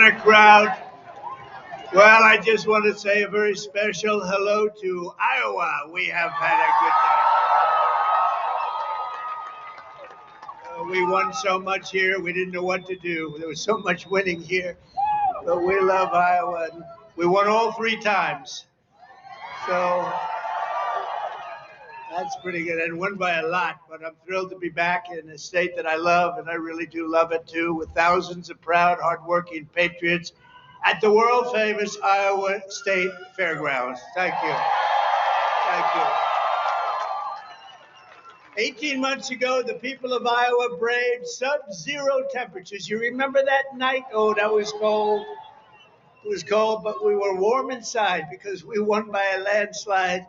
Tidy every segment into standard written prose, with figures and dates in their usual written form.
What a crowd. Well, I just want to say a very special hello to Iowa. We have had a good time. We won so much here, we didn't know what to do. There was so much winning here. But we love Iowa. We won all 3 times. So that's pretty good. And won by a lot, but I'm thrilled to be back in a state that I love, and I really do love it too, with thousands of proud, hardworking patriots at the world-famous Iowa State Fairgrounds. Thank you. Thank you. 18 months ago, the people of Iowa braved sub-zero temperatures. You remember that night? Oh, that was cold. It was cold, but we were warm inside because we won by a landslide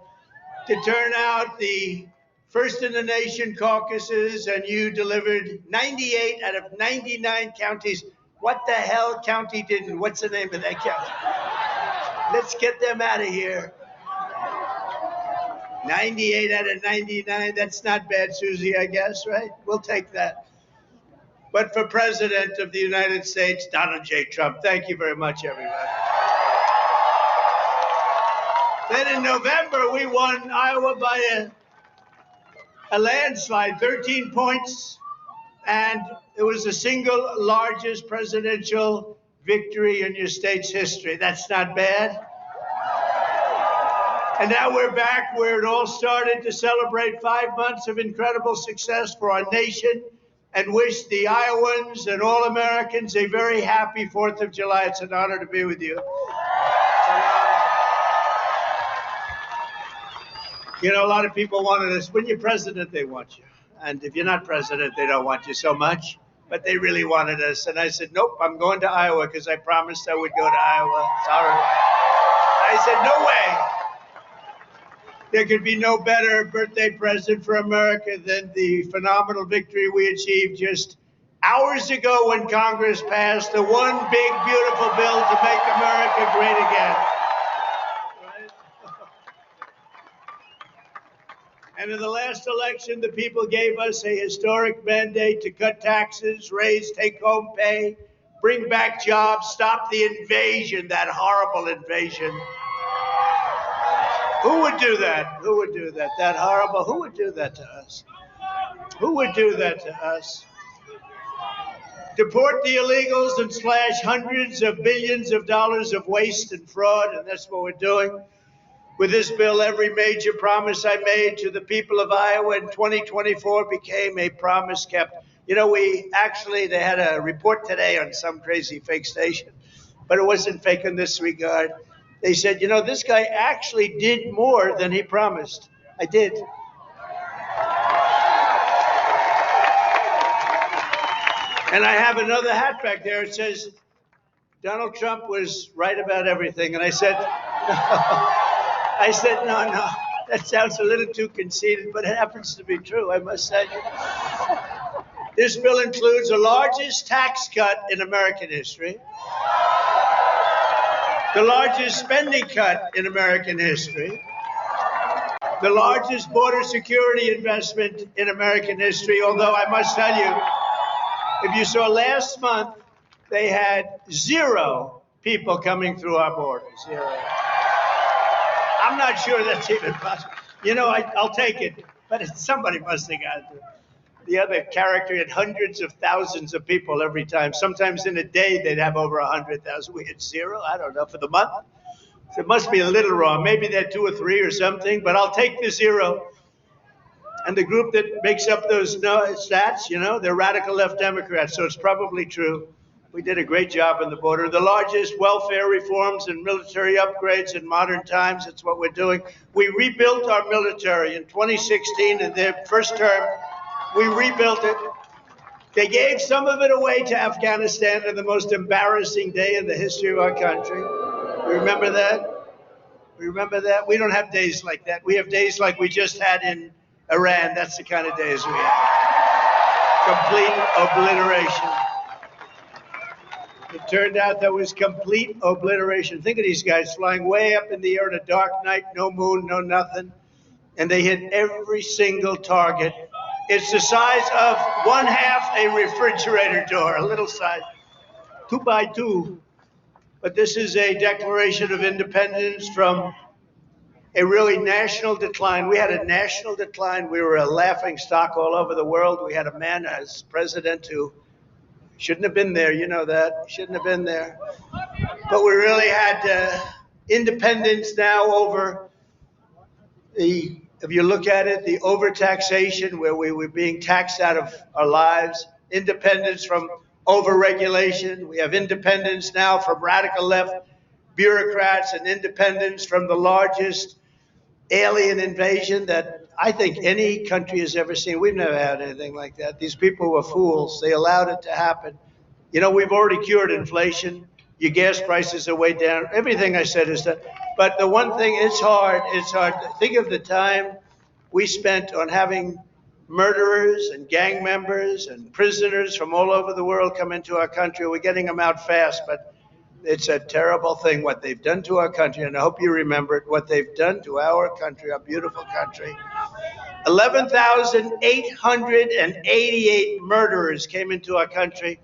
to turn out the first in the nation caucuses, and you delivered 98 out of 99 counties. What the hell county didn't? What's the name of that county? Let's get them out of here. 98 out of 99, that's not bad, Susie, I guess, right? We'll take that. But for President of the United States, Donald J. Trump, thank you very much, everybody. Then in November, we won Iowa by a landslide, 13 points, and it was the single largest presidential victory in your state's history. That's not bad. And now we're back where it all started to celebrate 5 months of incredible success for our nation and wish the Iowans and all Americans a very happy 4th of July. It's an honor to be with you. You know, a lot of people wanted us. When you're president, they want you. And if you're not president, they don't want you so much. But they really wanted us. And I said, nope, I'm going to Iowa because I promised I would go to Iowa. Sorry. I said, no way. There could be no better birthday present for America than the phenomenal victory we achieved just hours ago when Congress passed the one big, beautiful bill to make America great again. And in the last election, the people gave us a historic mandate to cut taxes, raise take-home pay, bring back jobs, stop the invasion, that horrible invasion. Who would do that? Who would do that? That horrible, who would do that to us? Who would do that to us? Deport the illegals and slash hundreds of billions of dollars of waste and fraud, and that's what we're doing. With this bill, every major promise I made to the people of Iowa in 2024 became a promise kept. You know, they had a report today on some crazy fake station, but it wasn't fake in this regard. They said, you know, this guy actually did more than he promised. I did. And I have another hat back there. It says, Donald Trump was right about everything. And I said, no, that sounds a little too conceited, but it happens to be true, I must say. This bill includes the largest tax cut in American history, the largest spending cut in American history, the largest border security investment in American history, although I must tell you, if you saw last month, they had 0 people coming through our borders, 0. I'm not sure that's even possible. You know, I'll take it, but somebody must have gotten it. The other character had hundreds of thousands of people every time. Sometimes in a day, they'd have over 100,000. We had 0, I don't know, for the month. So it must be a little wrong. Maybe they're 2 or 3 or something, but I'll take the 0. And the group that makes up those stats, you know, they're radical left Democrats, so it's probably true. We did a great job on the border. The largest welfare reforms and military upgrades in modern times. That's what we're doing. We rebuilt our military in 2016 in their first term. We rebuilt it. They gave some of it away to Afghanistan on the most embarrassing day in the history of our country. You remember that? We remember that? We don't have days like that. We have days like we just had in Iran. That's the kind of days we have. Complete obliteration. It turned out there was complete obliteration. Think of these guys flying way up in the air on a dark night, no moon, no nothing. And they hit every single target. It's the size of 1/2 a refrigerator door, a little size, 2 by 2. but this is a declaration of independence from a really national decline. We had a national decline. We were a laughing stock all over the world. We had a man as president who shouldn't have been there. You know that. Shouldn't have been there. But we really had independence now over if you look at it, the overtaxation where we were being taxed out of our lives, independence from overregulation. We have independence now from radical left bureaucrats and independence from the largest alien invasion that I think any country has ever seen. We've never had anything like that. These people were fools. They allowed it to happen. You know, we've already cured inflation. Your gas prices are way down. Everything I said is done. But the one thing, it's hard. Think of the time we spent on having murderers and gang members and prisoners from all over the world come into our country. We're getting them out fast, but it's a terrible thing what they've done to our country, and I hope you remember it, what they've done to our country, our beautiful country. 11,888 murderers came into our country,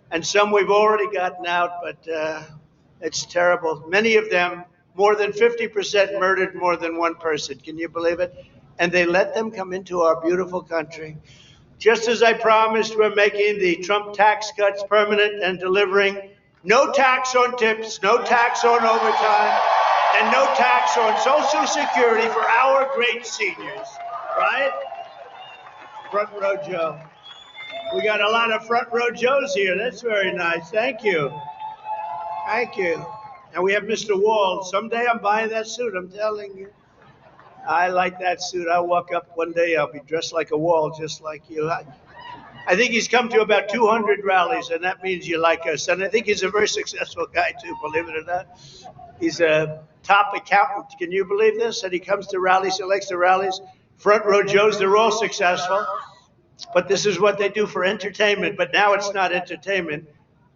and some we've already gotten out, but it's terrible. Many of them, more than 50% murdered more than one person. Can you believe it? And they let them come into our beautiful country. Just as I promised, we're making the Trump tax cuts permanent and delivering no tax on tips, no tax on overtime, and no tax on Social Security for our great seniors, right? Front row Joe. We got a lot of front row Joes here. That's very nice. Thank you. Thank you. And we have Mr. Wall. Someday I'm buying that suit, I'm telling you. I like that suit. I'll walk up one day, I'll be dressed like a Wall, just like you. I think he's come to about 200 rallies, and that means you like us. And I think he's a very successful guy, too, believe it or not. He's a top accountant. Can you believe this? And he comes to rallies, he likes the rallies. Front row Joes, they're all successful. But this is what they do for entertainment. But now it's not entertainment.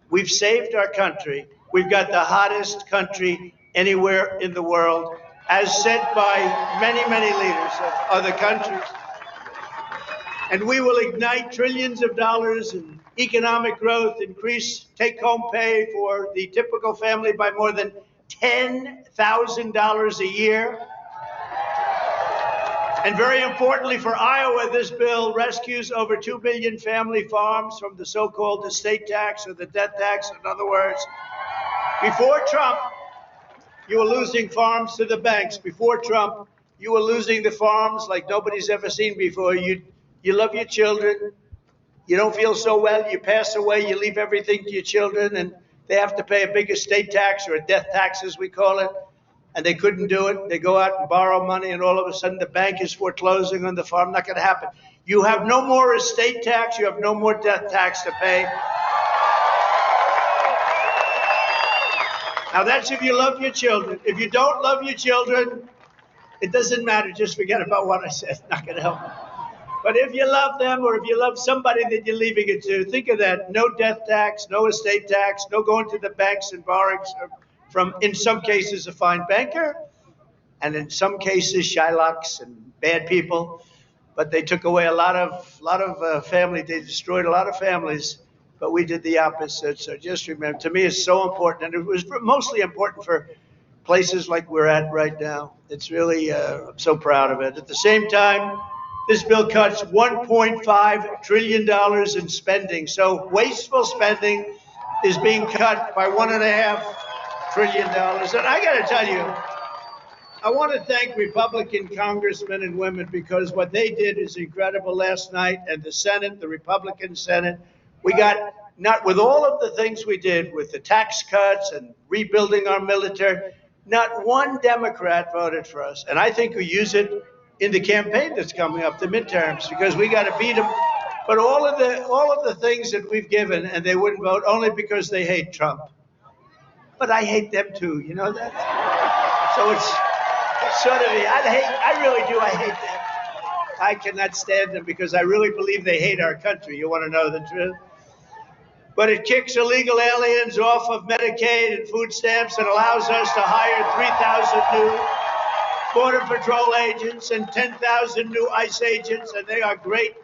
We've saved our country. We've got the hottest country anywhere in the world, as said by many, many leaders of other countries. And we will ignite trillions of dollars in economic growth, increase take-home pay for the typical family by more than $10,000 a year. And very importantly for Iowa, this bill rescues over 2 million family farms from the so-called estate tax or the death tax. In other words, before Trump, you were losing farms to the banks. Before Trump, you were losing the farms like nobody's ever seen before. You love your children. You don't feel so well. You pass away. You leave everything to your children, and they have to pay a big estate tax or a death tax, as we call it. And they couldn't do it. They go out and borrow money, and all of a sudden the bank is foreclosing on the farm. Not going to happen. You have no more estate tax. You have no more death tax to pay. Now, that's if you love your children. If you don't love your children, it doesn't matter. Just forget about what I said. It's not going to help. But if you love them, or if you love somebody that you're leaving it to, think of that. No death tax, no estate tax, no going to the banks and borrowing from, in some cases, a fine banker, and in some cases, Shylocks and bad people. But they took away a lot of family. They destroyed a lot of families. But we did the opposite. So just remember, to me, it's so important. And it was mostly important for places like we're at right now. It's really, I'm so proud of it. At the same time, this bill cuts $1.5 trillion in spending. So wasteful spending is being cut by $1.5 trillion. And I got to tell you, I want to thank Republican congressmen and women, because what they did is incredible last night. And the Senate, the Republican Senate, we got, not with all of the things we did with the tax cuts and rebuilding our military, not one Democrat voted for us. And I think we use it in the campaign that's coming up, the midterms, because we got to beat them. But all of the things that we've given, and they wouldn't vote only because they hate Trump. But I hate them too, you know that? So it's sort of, I really do, I hate them. I cannot stand them because I really believe they hate our country. You want to know the truth? But it kicks illegal aliens off of Medicaid and food stamps and allows us to hire 3,000 new Border Patrol agents and 10,000 new ICE agents, and they are great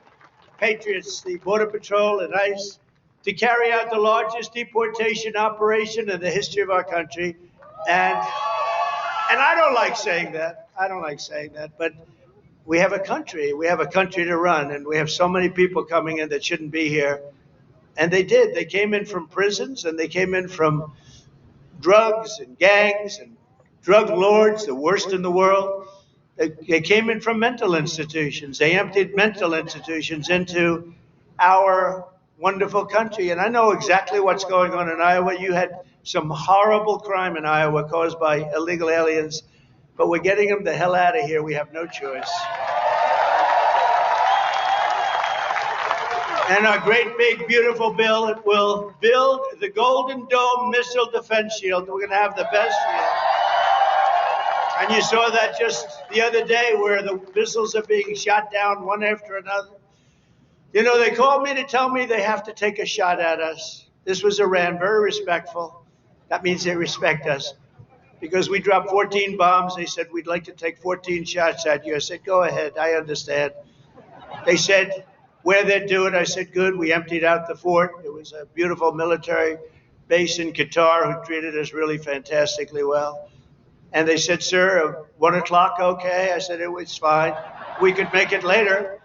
patriots, the Border Patrol and ICE. to carry out the largest deportation operation in the history of our country. And I don't like saying that. I don't like saying that. But we have a country. We have a country to run. And we have so many people coming in that shouldn't be here. And they did. They came in from prisons and they came in from drugs and gangs and drug lords, the worst in the world. They came in from mental institutions. They emptied mental institutions into our wonderful country. And I know exactly what's going on in Iowa. You had some horrible crime in Iowa caused by illegal aliens, but we're getting them the hell out of here. We have no choice. And our great, big, beautiful bill, it will build the Golden Dome Missile Defense Shield. We're going to have the best shield. And you saw that just the other day where the missiles are being shot down one after another. You know, they called me to tell me they have to take a shot at us. This was Iran, very respectful. That means they respect us. Because we dropped 14 bombs, they said, we'd like to take 14 shots at you. I said, go ahead, I understand. They said, where they'd do it, I said, good. We emptied out the fort. It was a beautiful military base in Qatar who treated us really fantastically well. And they said, sir, 1 o'clock, okay? I said, it was fine. We could make it later.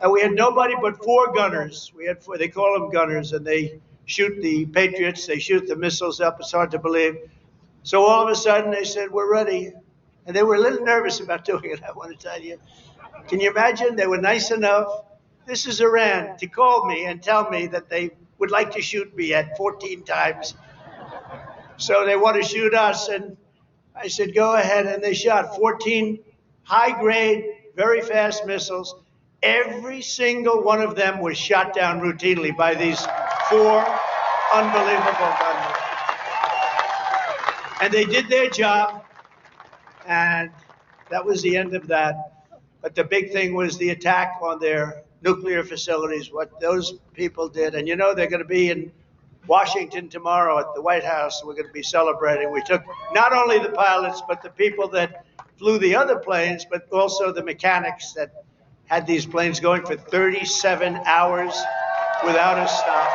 And we had nobody but 4 gunners. We had 4, they call them gunners, and they shoot the Patriots. They shoot the missiles up. It's hard to believe. So all of a sudden they said, we're ready. And they were a little nervous about doing it, I want to tell you. Can you imagine? They were nice enough. This is Iran to call me and tell me that they would like to shoot me at 14 times. So they want to shoot us. And I said, go ahead. And they shot 14 high-grade, very fast missiles. Every single one of them was shot down routinely by these 4 unbelievable gunners. And they did their job. And that was the end of that. But the big thing was the attack on their nuclear facilities, what those people did. And you know, they're going to be in Washington tomorrow at the White House. We're going to be celebrating. We took not only the pilots, but the people that flew the other planes, but also the mechanics that had these planes going for 37 hours without a stop.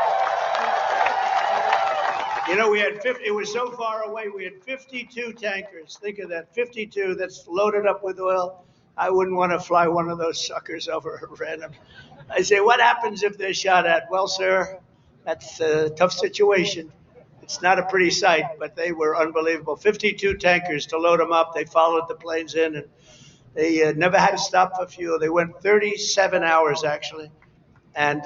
You know, we had 50, it was so far away, we had 52 tankers. Think of that, 52 that's loaded up with oil. I wouldn't want to fly one of those suckers over random. I say, what happens if they're shot at? Well, sir, that's a tough situation. It's not a pretty sight, but they were unbelievable. 52 tankers to load them up. They followed the planes in, and they never had to stop for fuel. They went 37 hours, actually. And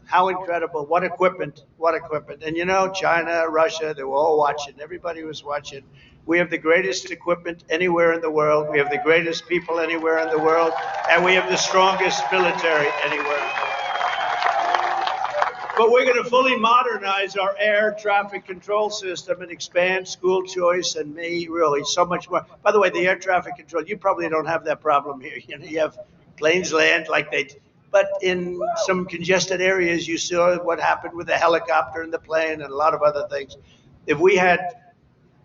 how incredible. What equipment. What equipment. And, you know, China, Russia, they were all watching. Everybody was watching. We have the greatest equipment anywhere in the world. We have the greatest people anywhere in the world. And we have the strongest military anywhere. But we're going to fully modernize our air traffic control system and expand school choice and really so much more. By the way, the air traffic control, you probably don't have that problem here. You know, you have planes land like they, but in some congested areas, you saw what happened with the helicopter and the plane and a lot of other things. If we had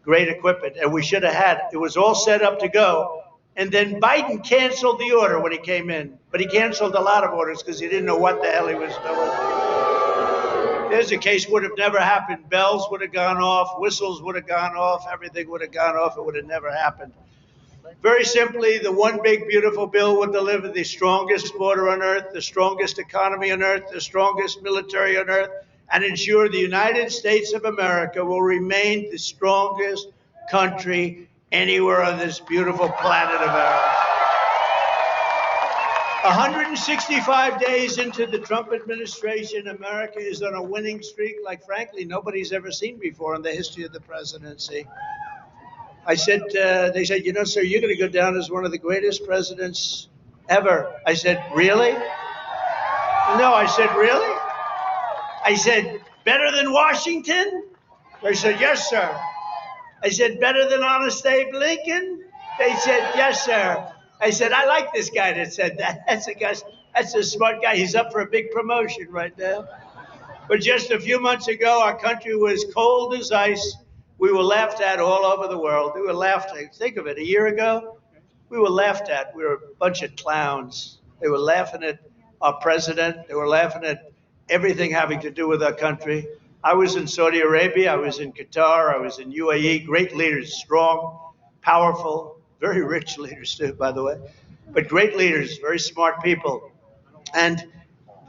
great equipment, and we should have had, it was all set up to go. And then Biden canceled the order when he came in, but he canceled a lot of orders because he didn't know what the hell he was doing. There's a case would have never happened. Bells would have gone off, whistles would have gone off, everything would have gone off. It would have never happened. Very simply, the one big beautiful bill would deliver the strongest border on earth, the strongest economy on earth, the strongest military on earth, and ensure the United States of America will remain the strongest country anywhere on this beautiful planet of ours. 165 days into the Trump administration, America is on a winning streak like, frankly, nobody's ever seen before in the history of the presidency. I said, they said, you know, sir, you're going to go down as one of the greatest presidents ever. I said, really? No, I said, really? I said, better than Washington? They said, yes, sir. I said, better than Honest Abe Lincoln? They said, yes, sir. I said, I like this guy that said that. That's a smart guy. He's up for a big promotion right now. But just a few months ago, our country was cold as ice. We were laughed at all over the world. We were laughed at. Think of it, a year ago, we were laughed at. We were a bunch of clowns. They were laughing at our president. They were laughing at everything having to do with our country. I was in Saudi Arabia, I was in Qatar, I was in UAE, great leaders, strong, powerful, very rich leaders too, by the way, but great leaders, very smart people. And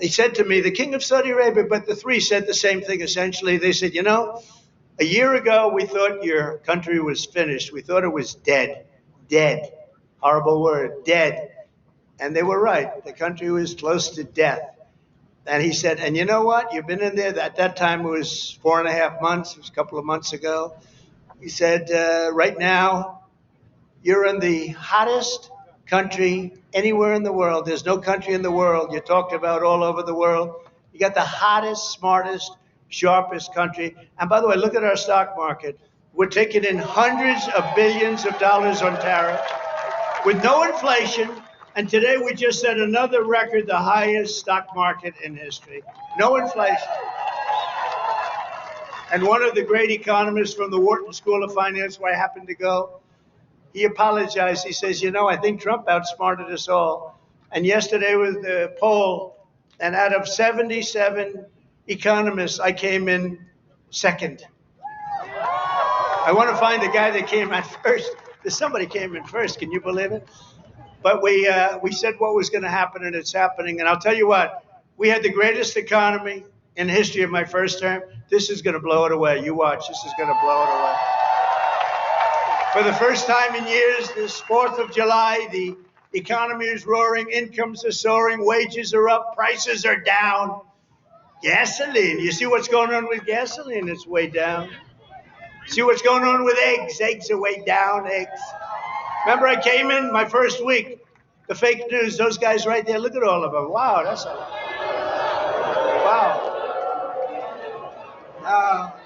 they said to me, the king of Saudi Arabia, but the three said the same thing essentially. They said, you know, a year ago we thought your country was finished. We thought it was dead. Dead. Horrible word, dead. And they were right. The country was close to death. And he said, and you know what? You've been in there. At that time, it was 4.5 months. It was a couple of months ago. He said, right now, you're in the hottest country anywhere in the world. There's no country in the world. You're talked about all over the world. You got the hottest, smartest, sharpest country. And by the way, look at our stock market. We're taking in hundreds of billions of dollars on tariffs with no inflation. And today we just set another record, the highest stock market in history. No inflation. And one of the great economists from the Wharton School of Finance, where I happened to go, he apologized. He says, you know, I think Trump outsmarted us all. And yesterday was the poll, and out of 77 economists, I came in second. I want to find the guy that came in first. Somebody came in first. Can you believe it? But we said what was going to happen, and it's happening. And I'll tell you what, we had the greatest economy in the history of my first term. This is going to blow it away. You watch. This is going to blow it away. For the first time in years, this 4th of July, the economy is roaring, incomes are soaring, wages are up, prices are down. Gasoline, you see what's going on with gasoline? It's way down. See what's going on with eggs? Eggs are way down, eggs. Remember I came in my first week, the fake news, those guys right there, look at all of them. Wow, that's a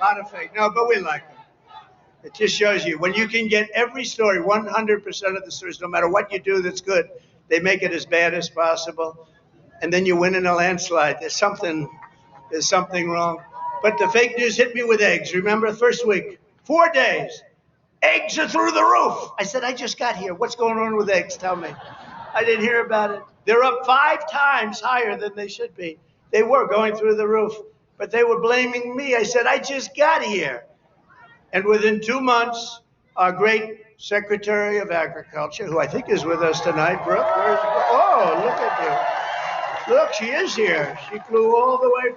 lot of fake. No, but we like them. It just shows you, when you can get every story, 100% of the stories, no matter what you do that's good, they make it as bad as possible. And then you win in a landslide. There's something wrong. But the fake news hit me with eggs. Remember, first week, 4 days, eggs are through the roof. I said, I just got here. What's going on with eggs? Tell me. I didn't hear about it. They're up 5 times higher than they should be. They were going through the roof, but they were blaming me. I said, I just got here. And within 2 months, our great Secretary of Agriculture, who I think is with us tonight, Brooke, where's Brooke? Oh, look at you. Look, she is here. She flew all the way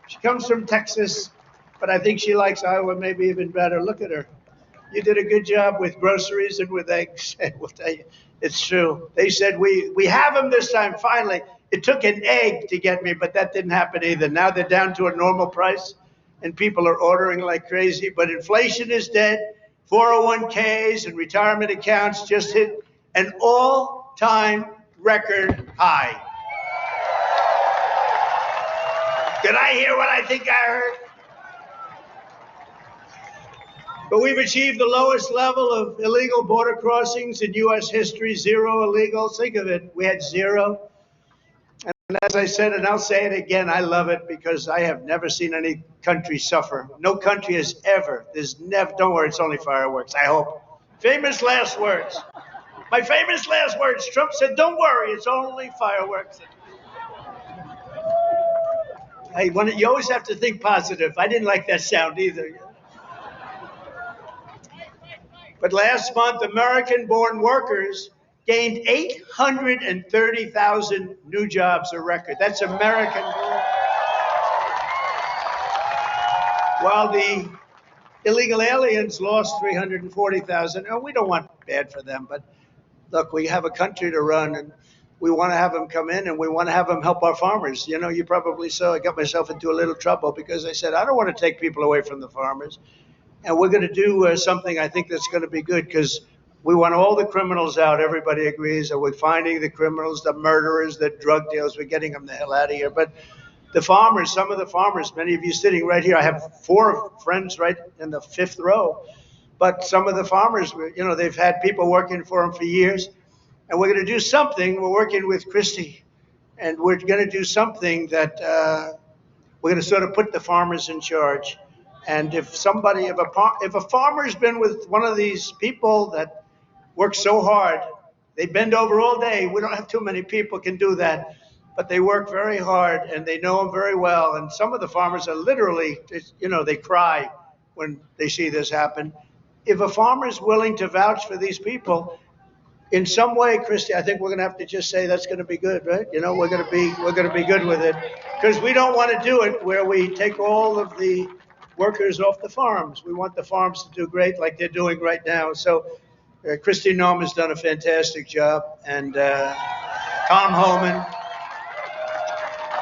she comes from Texas, but I think she likes Iowa maybe even better. Look at her. You did a good job with groceries and with eggs. And we'll tell you, it's true. They said, we have them this time, finally. It took an egg to get me, but that didn't happen either. Now they're down to a normal price, and people are ordering like crazy. But inflation is dead. 401ks and retirement accounts just hit an all-time record high. Did I hear what I think I heard? But we've achieved the lowest level of illegal border crossings in U.S. history, 0 illegals. Think of it. We had 0. And as I said, and I'll say it again, I love it because I have never seen any country suffer. No country has ever. There's never, don't worry, it's only fireworks, I hope. Famous last words. My famous last words, Trump said, don't worry, it's only fireworks. You always have to think positive. I didn't like that sound either. But last month, American-born workers gained 830,000 new jobs, a record. That's American-born. While the illegal aliens lost 340,000. And we don't want bad for them, but look, we have a country to run, and we want to have them come in, and we want to have them help our farmers. You know, you probably saw I got myself into a little trouble because I said, I don't want to take people away from the farmers. And we're going to do something I think that's going to be good because we want all the criminals out. Everybody agrees that we're finding the criminals, the murderers, the drug dealers. We're getting them the hell out of here. But the farmers, some of the farmers, many of you sitting right here, I have 4 friends right in the 5th row. But some of the farmers, you know, they've had people working for them for years. And we're going to do something. We're working with Christie. And we're going to do something that we're going to sort of put the farmers in charge. And if a farmer's been with one of these people that work so hard, they bend over all day. We don't have too many people can do that. but they work very hard and they know them very well. And some of the farmers are literally, they cry when they see this happen. If a farmer is willing to vouch for these people in some way, Christy, I think we're going to have to just say that's going to be good, right? We're going to be good with it, because we don't want to do it where we take all of the workers off the farms. We want the farms to do great, like they're doing right now. So Christy Noem has done a fantastic job, and Tom Homan.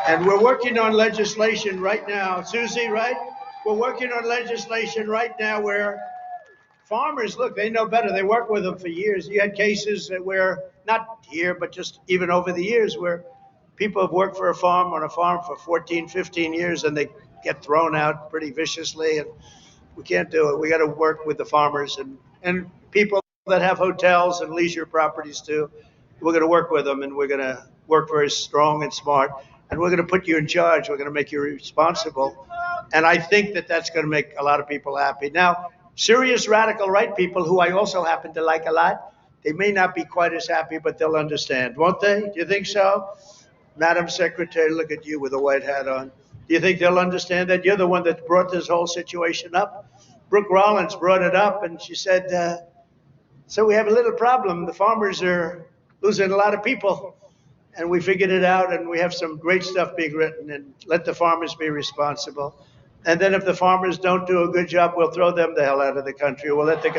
And we're working on legislation right now. Susie, right? We're working on legislation right now where farmers, look, they know better. They work with them for years. You had cases where, not here, but just even over the years, where people have worked for on a farm for 14, 15 years, and they get thrown out pretty viciously. And we can't do it. We got to work with the farmers and people that have hotels and leisure properties too. We're going to work with them, and we're going to work very strong and smart. And we're going to put you in charge. We're going to make you responsible. And I think that that's going to make a lot of people happy. Now, serious radical right people, who I also happen to like a lot, they may not be quite as happy, but they'll understand, won't they? Do you think so? Madam Secretary, look at you with a white hat on. Do you think they'll understand that? You're the one that brought this whole situation up. Brooke Rollins brought it up, and she said, so we have a little problem. The farmers are losing a lot of people. And we figured it out, and we have some great stuff being written, and let the farmers be responsible. And then if the farmers don't do a good job, we'll throw them the hell out of the country. We'll let the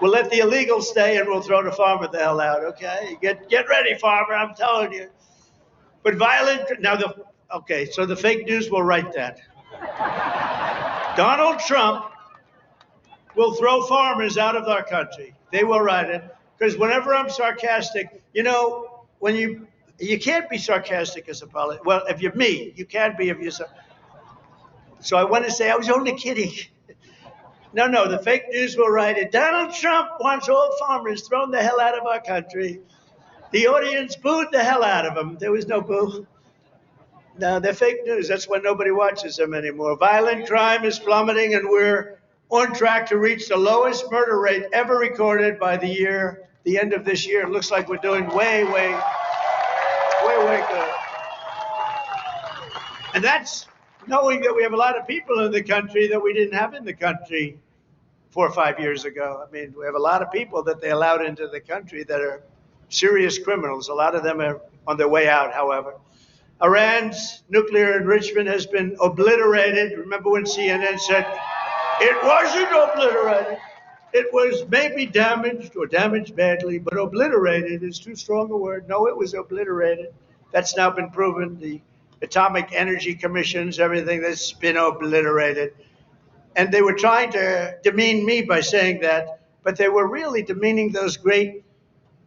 illegals stay, and we'll throw the farmer the hell out, okay? Get ready, farmer, I'm telling you. But so the fake news will write that. Donald Trump will throw farmers out of our country. They will write it, because whenever I'm sarcastic, when you can't be sarcastic as a politician. Well, if you're me, you can't be if you're so I want to say I was only kidding. No, the fake news will write it. Donald Trump wants all farmers thrown the hell out of our country. The audience booed the hell out of them. There was no boo. No, they're fake news. That's why nobody watches them anymore. Violent crime is plummeting, and we're on track to reach the lowest murder rate ever recorded by the end of this year. It looks like we're doing way good. And that's knowing that we have a lot of people in the country that we didn't have in the country 4 or 5 years ago. I mean, we have a lot of people that they allowed into the country that are serious criminals. A lot of them are on their way out, however. Iran's nuclear enrichment has been obliterated. Remember when CNN said, it wasn't obliterated. It was maybe damaged or damaged badly, but obliterated is too strong a word. No, it was obliterated. That's now been proven. The Atomic Energy Commissions, everything that's been obliterated. And they were trying to demean me by saying that, but they were really demeaning those great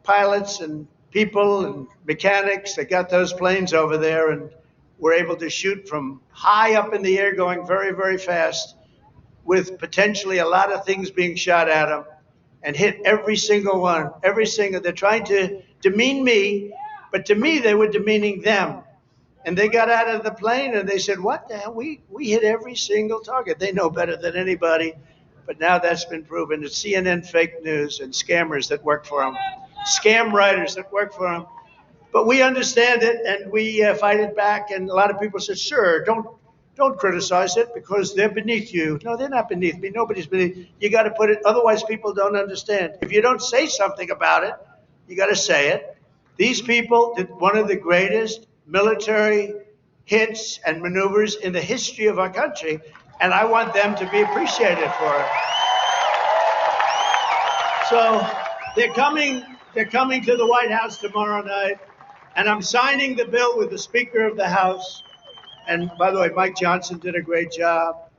pilots and people and mechanics that got those planes over there and were able to shoot from high up in the air going very, very fast, with potentially a lot of things being shot at them, and hit every single one, they're trying to demean me, but to me, they were demeaning them. And they got out of the plane and they said, what the hell? We hit every single target. They know better than anybody, but now that's been proven. It's CNN fake news and scammers that work for them, scam writers that work for them. But we understand it, and we fight it back, and a lot of people said, sure, don't criticize it because they're beneath you. No, they're not beneath me. Nobody's beneath. You got to put it, otherwise people don't understand. If you don't say something about it, you got to say it. These people did one of the greatest military hits and maneuvers in the history of our country, and I want them to be appreciated for it. So they're coming to the White House tomorrow night, and I'm signing the bill with the Speaker of the House. And by the way, Mike Johnson did a great job.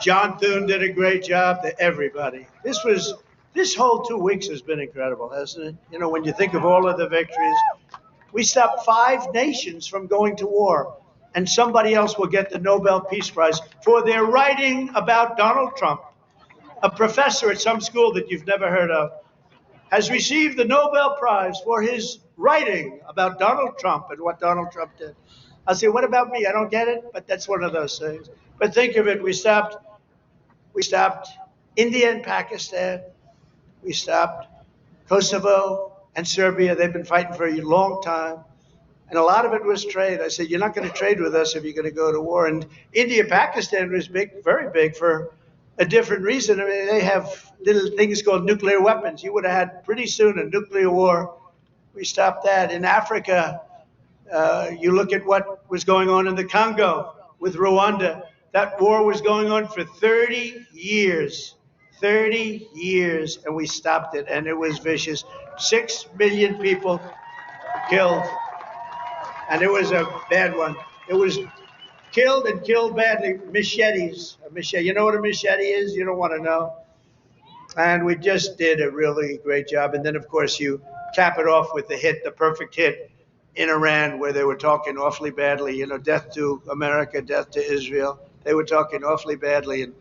John Thune did a great job. Everybody. This whole 2 weeks has been incredible, hasn't it? When you think of all of the victories, we stopped 5 nations from going to war, and somebody else will get the Nobel Peace Prize for their writing about Donald Trump. A professor at some school that you've never heard of has received the Nobel Prize for his writing about Donald Trump and what Donald Trump did. I'll say, what about me? I don't get it, but that's one of those things. But think of it, we stopped India and Pakistan. We stopped Kosovo and Serbia. They've been fighting for a long time. And a lot of it was trade. I said, you're not going to trade with us if you're going to go to war. And India, Pakistan was big, very big for a different reason. I mean, they have little things called nuclear weapons. You would have had pretty soon a nuclear war. We stopped that. In Africa, you look at what was going on in the Congo with Rwanda. That war was going on for 30 years. 30 years, and we stopped it, and it was vicious. 6 million people killed, and it was a bad one. It was killed and killed badly. Machetes. A machete. You know what a machete is? You don't want to know. And we just did a really great job. And then, of course, you cap it off with the hit, the perfect hit in Iran, where they were talking awfully badly. You know, death to America, death to Israel. They were talking awfully badly, and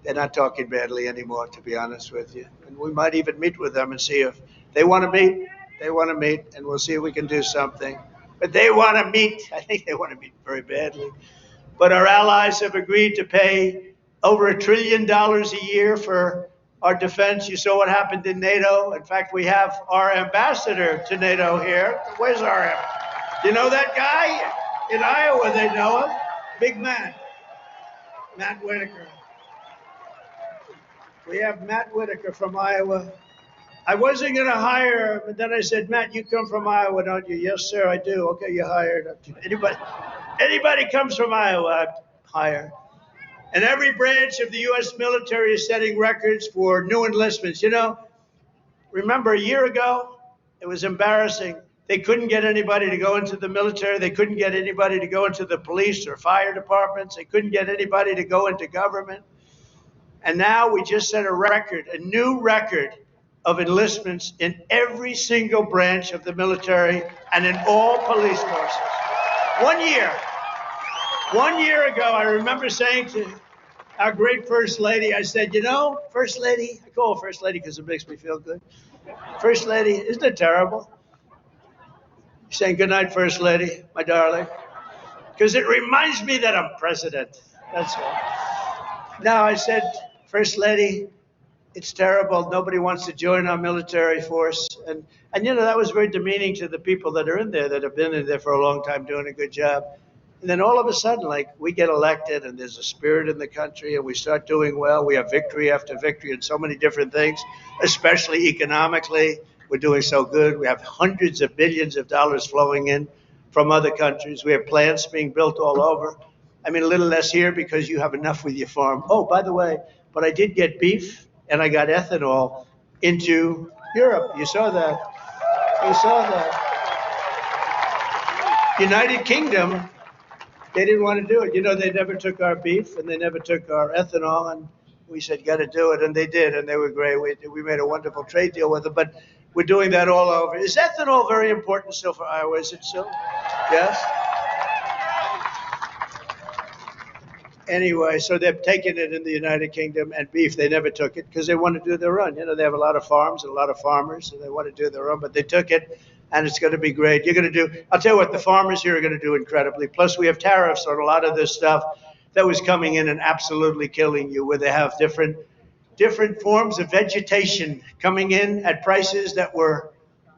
they're not talking badly anymore, to be honest with you. And we might even meet with them and see if they want to meet. They want to meet, and we'll see if we can do something. But they want to meet. I think they want to meet very badly. But our allies have agreed to pay over $1 trillion a year for our defense. You saw what happened in NATO. In fact, we have our ambassador to NATO here. Where's our? You know that guy in Iowa? They know him. Big man, Matt Whitaker. We have Matt Whitaker from Iowa. I wasn't going to hire him, but then I said, Matt, you come from Iowa, don't you? Yes, sir, I do. Okay, you're hired. Anybody comes from Iowa, I hire. And every branch of the U.S. military is setting records for new enlistments. You know, remember a year ago, it was embarrassing. They couldn't get anybody to go into the military. They couldn't get anybody to go into the police or fire departments. They couldn't get anybody to go into government. And now we just set a record, a new record of enlistments in every single branch of the military and in all police forces. 1 year. 1 year ago, I remember saying to our great First Lady, I said, you know, First Lady, I call her First Lady because it makes me feel good. First Lady, isn't it terrible? Saying good night, First Lady, my darling. Because it reminds me that I'm president. That's all. Now, I said, First Lady, it's terrible. Nobody wants to join our military force. And you know, that was very demeaning to the people that are in there, that have been in there for a long time doing a good job. And then all of a sudden, like, we get elected and there's a spirit in the country and we start doing well. We have victory after victory in so many different things, especially economically. We're doing so good. We have hundreds of billions of dollars flowing in from other countries. We have plants being built all over. I mean, a little less here because you have enough with your farm. Oh, by the way, but I did get beef and I got ethanol into Europe. You saw that. You saw that. United Kingdom, they didn't want to do it. You know, they never took our beef and they never took our ethanol. And we said, got to do it. And they did. And they were great. We made a wonderful trade deal with them. But we're doing that all over. Is ethanol very important still for Iowa? Is it still? Yes? Anyway, so they've taken it in the United Kingdom, and beef, they never took it because they want to do their own. You know, they have a lot of farms and a lot of farmers, and they want to do their own, but they took it, and it's going to be great. You're going to do, I'll tell you what, the farmers here are going to do incredibly. Plus, we have tariffs on a lot of this stuff that was coming in and absolutely killing you, where they have different forms of vegetation coming in at prices that were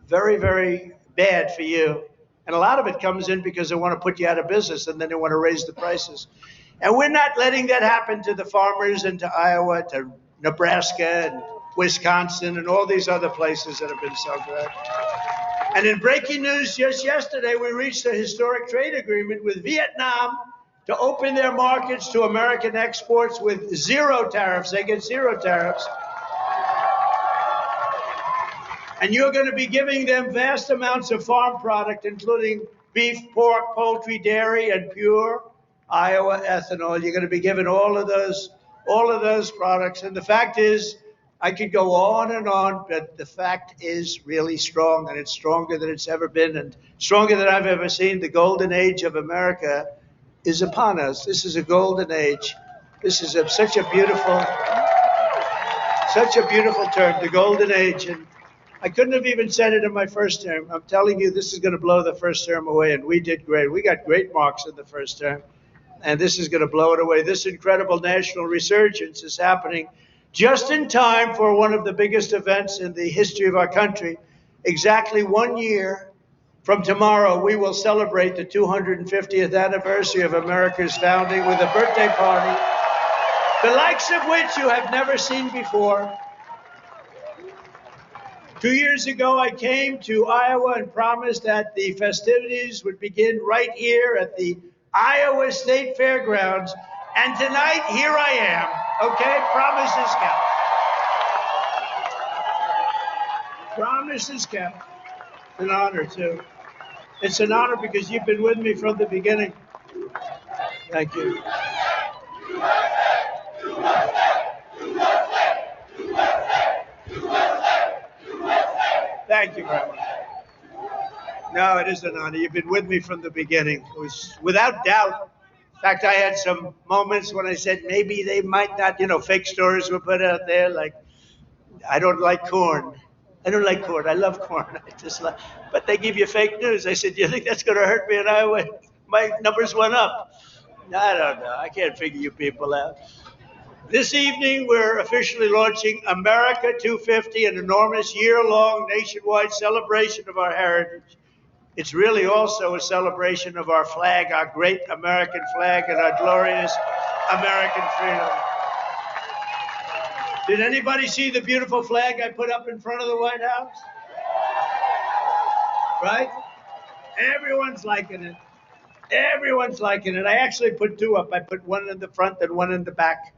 very, very bad for you. And a lot of it comes in because they want to put you out of business, and then they want to raise the prices. And we're not letting that happen to the farmers and to Iowa, to Nebraska and Wisconsin and all these other places that have been so good. And in breaking news just yesterday, we reached a historic trade agreement with Vietnam to open their markets to American exports with zero tariffs. They get zero tariffs. And you're going to be giving them vast amounts of farm product, including beef, pork, poultry, dairy, and pure Iowa ethanol. You're going to be given all of those products. And the fact is, I could go on, but the fact is really strong, and it's stronger than it's ever been, and stronger than I've ever seen. The golden age of America is upon us. This is a golden age. This is such a beautiful term, the golden age. And I couldn't have even said it in my first term. I'm telling you, this is going to blow the first term away, and we did great. We got great marks in the first term. And this is going to blow it away. This incredible national resurgence is happening just in time for one of the biggest events in the history of our country. Exactly 1 year From tomorrow, we will celebrate the 250th anniversary of America's founding with a birthday party, the likes of which you have never seen before. 2 years ago, I came to Iowa and promised that the festivities would begin right here at the Iowa State Fairgrounds. And tonight, here I am. Okay? Promises kept. Promises kept. An honor, too. It's an honor because you've been with me from the beginning. Thank you. Thank you very much. No, it is an honor. You've been with me from the beginning. It was without doubt. In fact, I had some moments when I said maybe they might not, fake stories were put out there like, I don't like corn. I don't like corn. I love corn. But they give you fake news. I said, you think that's going to hurt me in Iowa? My numbers went up. I don't know. I can't figure you people out. This evening, we're officially launching America 250, an enormous year-long nationwide celebration of our heritage. It's really also a celebration of our flag, our great American flag, and our glorious American freedom. Did anybody see the beautiful flag I put up in front of the White House? Right? Everyone's liking it. Everyone's liking it. I actually put two up. I put one in the front and one in the back.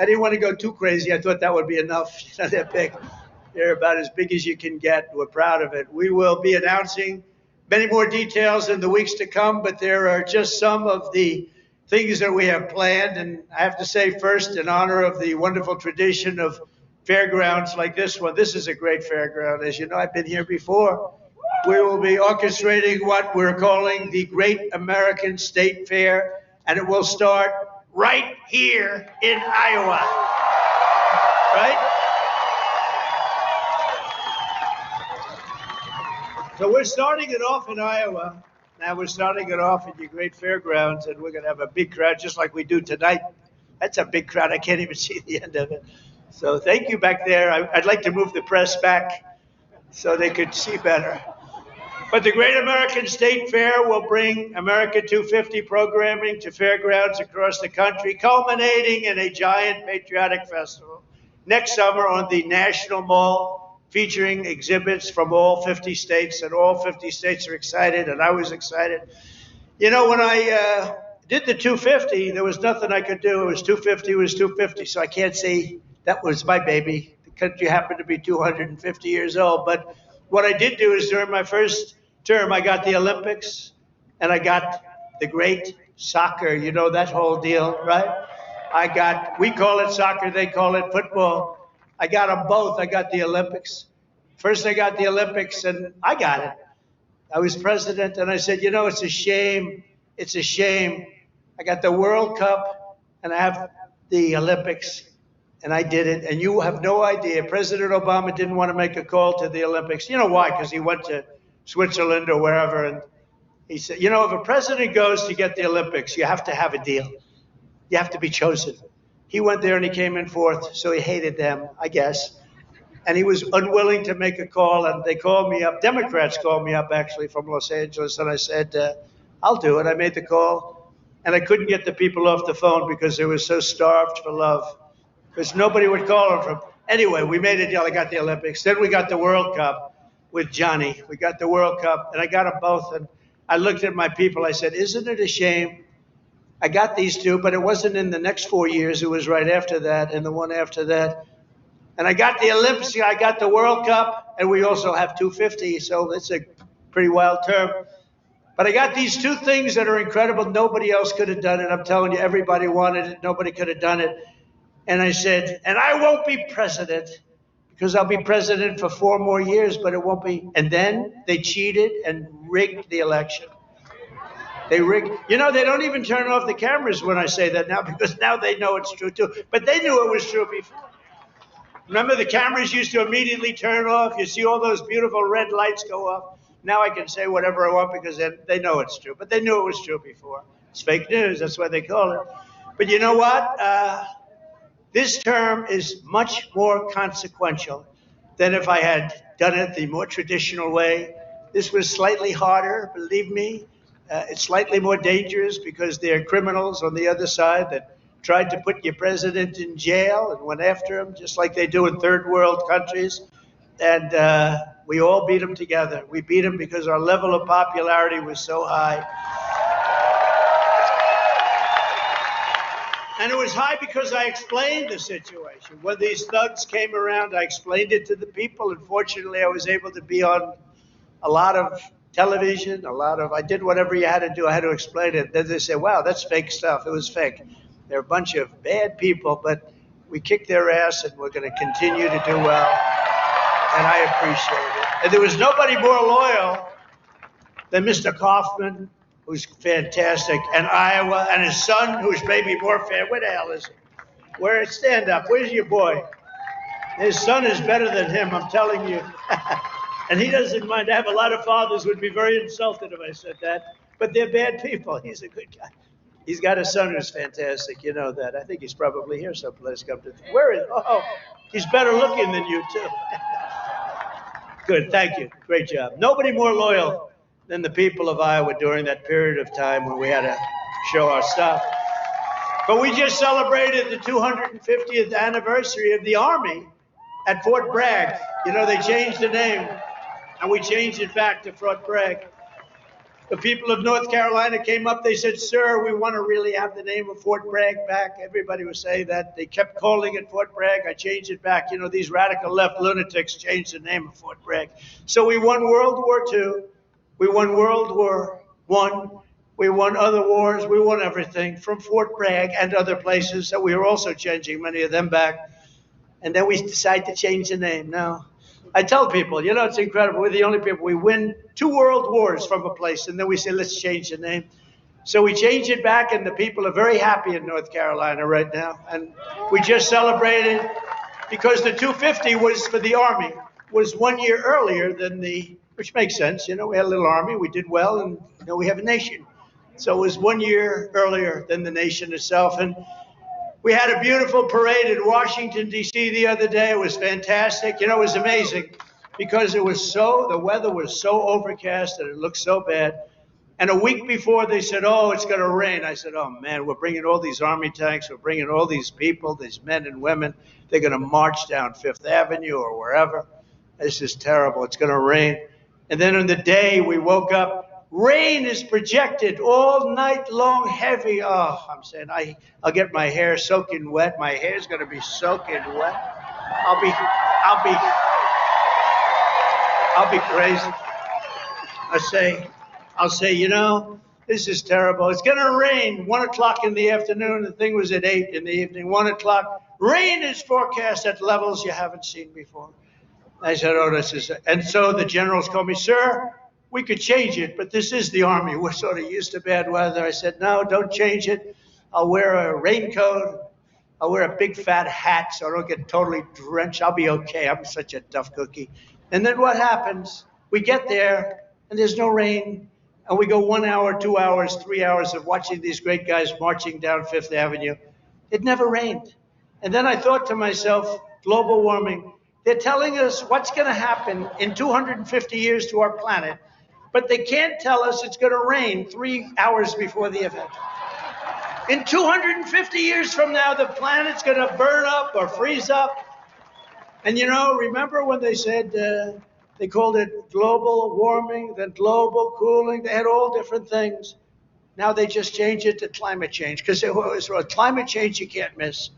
I didn't want to go too crazy. I thought that would be enough. They're big. They're about as big as you can get. We're proud of it. We will be announcing many more details in the weeks to come, but there are just some of the things that we have planned. And I have to say first, in honor of the wonderful tradition of fairgrounds like this one, this is a great fairground. As you know, I've been here before. We will be orchestrating what we're calling the Great American State Fair, and it will start right here in Iowa. Right? So we're starting it off in Iowa. Now we're starting it off at your great fairgrounds, and we're going to have a big crowd just like we do tonight. That's a big crowd. I can't even see the end of it. So thank you back there. I'd like to move the press back so they could see better. But the Great American State Fair will bring America 250 programming to fairgrounds across the country, culminating in a giant patriotic festival next summer on the National Mall, featuring exhibits from all 50 states, and all 50 states are excited, and I was excited. When I did the 250, there was nothing I could do. It was 250, it was 250, so I can't say that was my baby. The country happened to be 250 years old, but what I did do is during my first term, I got the Olympics, and I got the great soccer, that whole deal, right? We call it soccer, they call it football. I got them both. I got the Olympics. First, I got the Olympics, and I got it. I was president, and I said, it's a shame. It's a shame. I got the World Cup, and I have the Olympics, and I did it. And you have no idea. President Obama didn't want to make a call to the Olympics. You know why? Because he went to Switzerland or wherever, and he said, if a president goes to get the Olympics, you have to have a deal. You have to be chosen. He went there and he came in fourth, so he hated them, I guess. And he was unwilling to make a call, and they called me up. Democrats called me up, actually, from Los Angeles, and I said, I'll do it. I made the call, and I couldn't get the people off the phone because they were so starved for love, because nobody would call them from. Anyway, we made a deal. I got the Olympics. Then we got the World Cup with Johnny. We got the World Cup, and I got them both, and I looked at my people. I said, isn't it a shame? I got these two, but it wasn't in the next 4 years. It was right after that and the one after that. And I got the Olympics, I got the World Cup, and we also have 250, so it's a pretty wild term. But I got these two things that are incredible. Nobody else could have done it. I'm telling you, everybody wanted it. Nobody could have done it. And I said, and I won't be president because I'll be president for 4 more years, but it won't be. And then they cheated and rigged the election. They rigged. They don't even turn off the cameras when I say that now because now they know it's true too. But they knew it was true before. Remember, the cameras used to immediately turn off. You see all those beautiful red lights go off. Now I can say whatever I want because they know it's true. But they knew it was true before. It's fake news. That's what they call it. But you know what? This term is much more consequential than if I had done it the more traditional way This was slightly harder, believe me. It's slightly more dangerous because there are criminals on the other side that tried to put your president in jail and went after him, just like they do in third world countries. And we all beat him together. We beat him because our level of popularity was so high. And it was high because I explained the situation. When these thugs came around, I explained it to the people. And fortunately, I was able to be on a lot of television, I did whatever you had to do. I had to explain it. Then they said, wow, that's fake stuff. It was fake. They're a bunch of bad people, but we kicked their ass and we're going to continue to do well. And I appreciate it. And there was nobody more loyal than Mr. Kaufman, who's fantastic, and Iowa, and his son, who's maybe more fair. Where the hell is he? Stand up. Where's your boy? His son is better than him, I'm telling you. And he doesn't mind. I have a lot of fathers who would be very insulted if I said that, but they're bad people. He's a good guy. He's got a son who's fantastic. You know that. I think he's probably here someplace. Where is? Oh, he's better looking than you too. Good. Thank you. Great job. Nobody more loyal than the people of Iowa during that period of time when we had to show our stuff. But we just celebrated the 250th anniversary of the Army at Fort Bragg. You know, they changed the name, and we changed it back to Fort Bragg. The people of North Carolina came up. They said, sir, we want to really have the name of Fort Bragg back. Everybody was saying that. They kept calling it Fort Bragg. I changed it back. You know, these radical left lunatics changed the name of Fort Bragg. So we won World War II. We won World War I. We won other wars. We won everything from Fort Bragg and other places. So we were also changing many of them back. And then we decided to change the name. Now, I tell people, you know, it's incredible. We're the only people. We win 2 world wars from a place, and then we say, let's change the name. So we change it back, and the people are very happy in North Carolina right now. And we just celebrated because the 250 was for the Army, was 1 year earlier than which makes sense. You know, we had a little Army. We did well, and, you know, we have a nation. So it was 1 year earlier than the nation itself. And we had a beautiful parade in Washington, D.C. the other day. It was fantastic. You know, it was amazing because the weather was so overcast and it looked so bad. And a week before they said, oh, it's going to rain. I said, oh, man, we're bringing all these Army tanks. We're bringing all these people, these men and women. They're going to march down Fifth Avenue or wherever. This is terrible. It's going to rain. And then on the day we woke up, rain is projected all night long, heavy. Oh, I'm saying I'll get my hair soaking wet. My hair's going to be soaking wet. I'll be crazy. I'll say, you know, this is terrible. It's going to rain 1 o'clock in the afternoon. The thing was at 8 in the evening, 1 o'clock. Rain is forecast at levels you haven't seen before. I said, oh, this is it. And so the generals called me, sir, we could change it, but this is the Army. We're sort of used to bad weather. I said, no, don't change it. I'll wear a raincoat. I'll wear a big fat hat so I don't get totally drenched. I'll be okay. I'm such a tough cookie. And then what happens? We get there, and there's no rain. And we go 1 hour, 2 hours, 3 hours of watching these great guys marching down Fifth Avenue. It never rained. And then I thought to myself, global warming. They're telling us what's going to happen in 250 years to our planet, but they can't tell us it's going to rain 3 hours before the event. In 250 years from now, the planet's going to burn up or freeze up. And, you know, remember when they said they called it global warming, then global cooling? They had all different things. Now they just changed it to climate change because climate change you can't miss.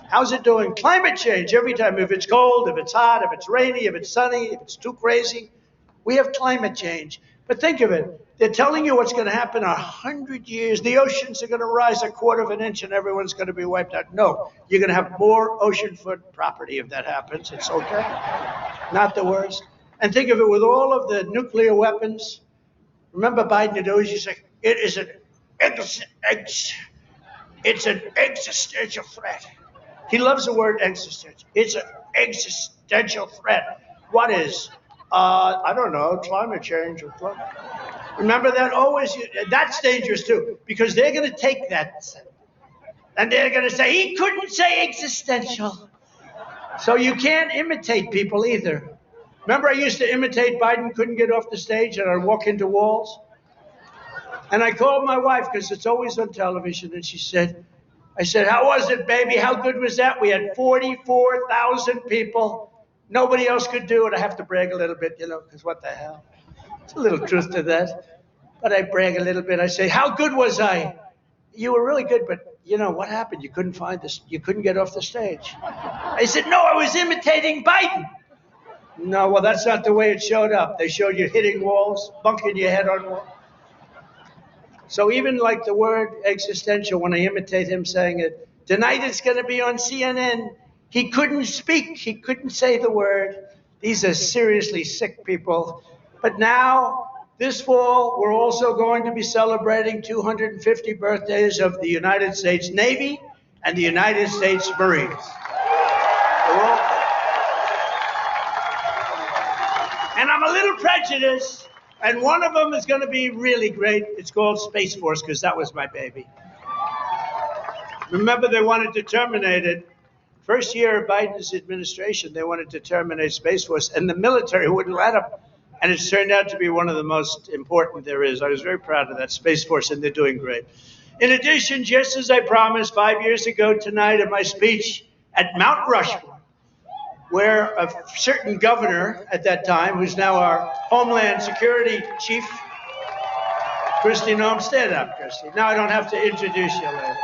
How's it doing? Climate change every time. If it's cold, if it's hot, if it's rainy, if it's sunny, if it's too crazy, we have climate change. But think of it. They're telling you what's going to happen in 100 years. The oceans are going to rise 1/4 of an inch and everyone's going to be wiped out. No, you're going to have more oceanfront property if that happens. It's okay. Not the worst. And think of it with all of the nuclear weapons. Remember Biden had always used to say, it is an existential threat. He loves the word existential. It's an existential threat. What is? I don't know, climate change. Remember that? Always, that's dangerous too, because they're going to take that and they're going to say, he couldn't say existential. So you can't imitate people either. Remember I used to imitate Biden, couldn't get off the stage, and I'd walk into walls? And I called my wife, because it's always on television, and I said, how was it, baby? How good was that? We had 44,000 people. Nobody else could do it. I have to brag a little bit, because what the hell? There's a little truth to that. But I brag a little bit. I say, how good was I? You were really good, but what happened? You couldn't find this. You couldn't get off the stage. I said, no, I was imitating Biden. No, well, that's not the way it showed up. They showed you hitting walls, bunking your head on walls. So even like the word existential, when I imitate him saying it, tonight it's going to be on CNN. He couldn't speak. He couldn't say the word. These are seriously sick people. But now, this fall, we're also going to be celebrating 250 birthdays of the United States Navy and the United States Marines. And I'm a little prejudiced, and one of them is going to be really great. It's called Space Force, because that was my baby. Remember, they wanted to terminate it. First year of Biden's administration, they wanted to terminate Space Force, and the military wouldn't let them. And it's turned out to be one of the most important there is. I was very proud of that Space Force, and they're doing great. In addition, just as I promised 5 years ago tonight in my speech at Mount Rushmore, where a certain governor at that time, who's now our Homeland Security chief, Kristi Noem, stand up, Kristi. Now I don't have to introduce you later.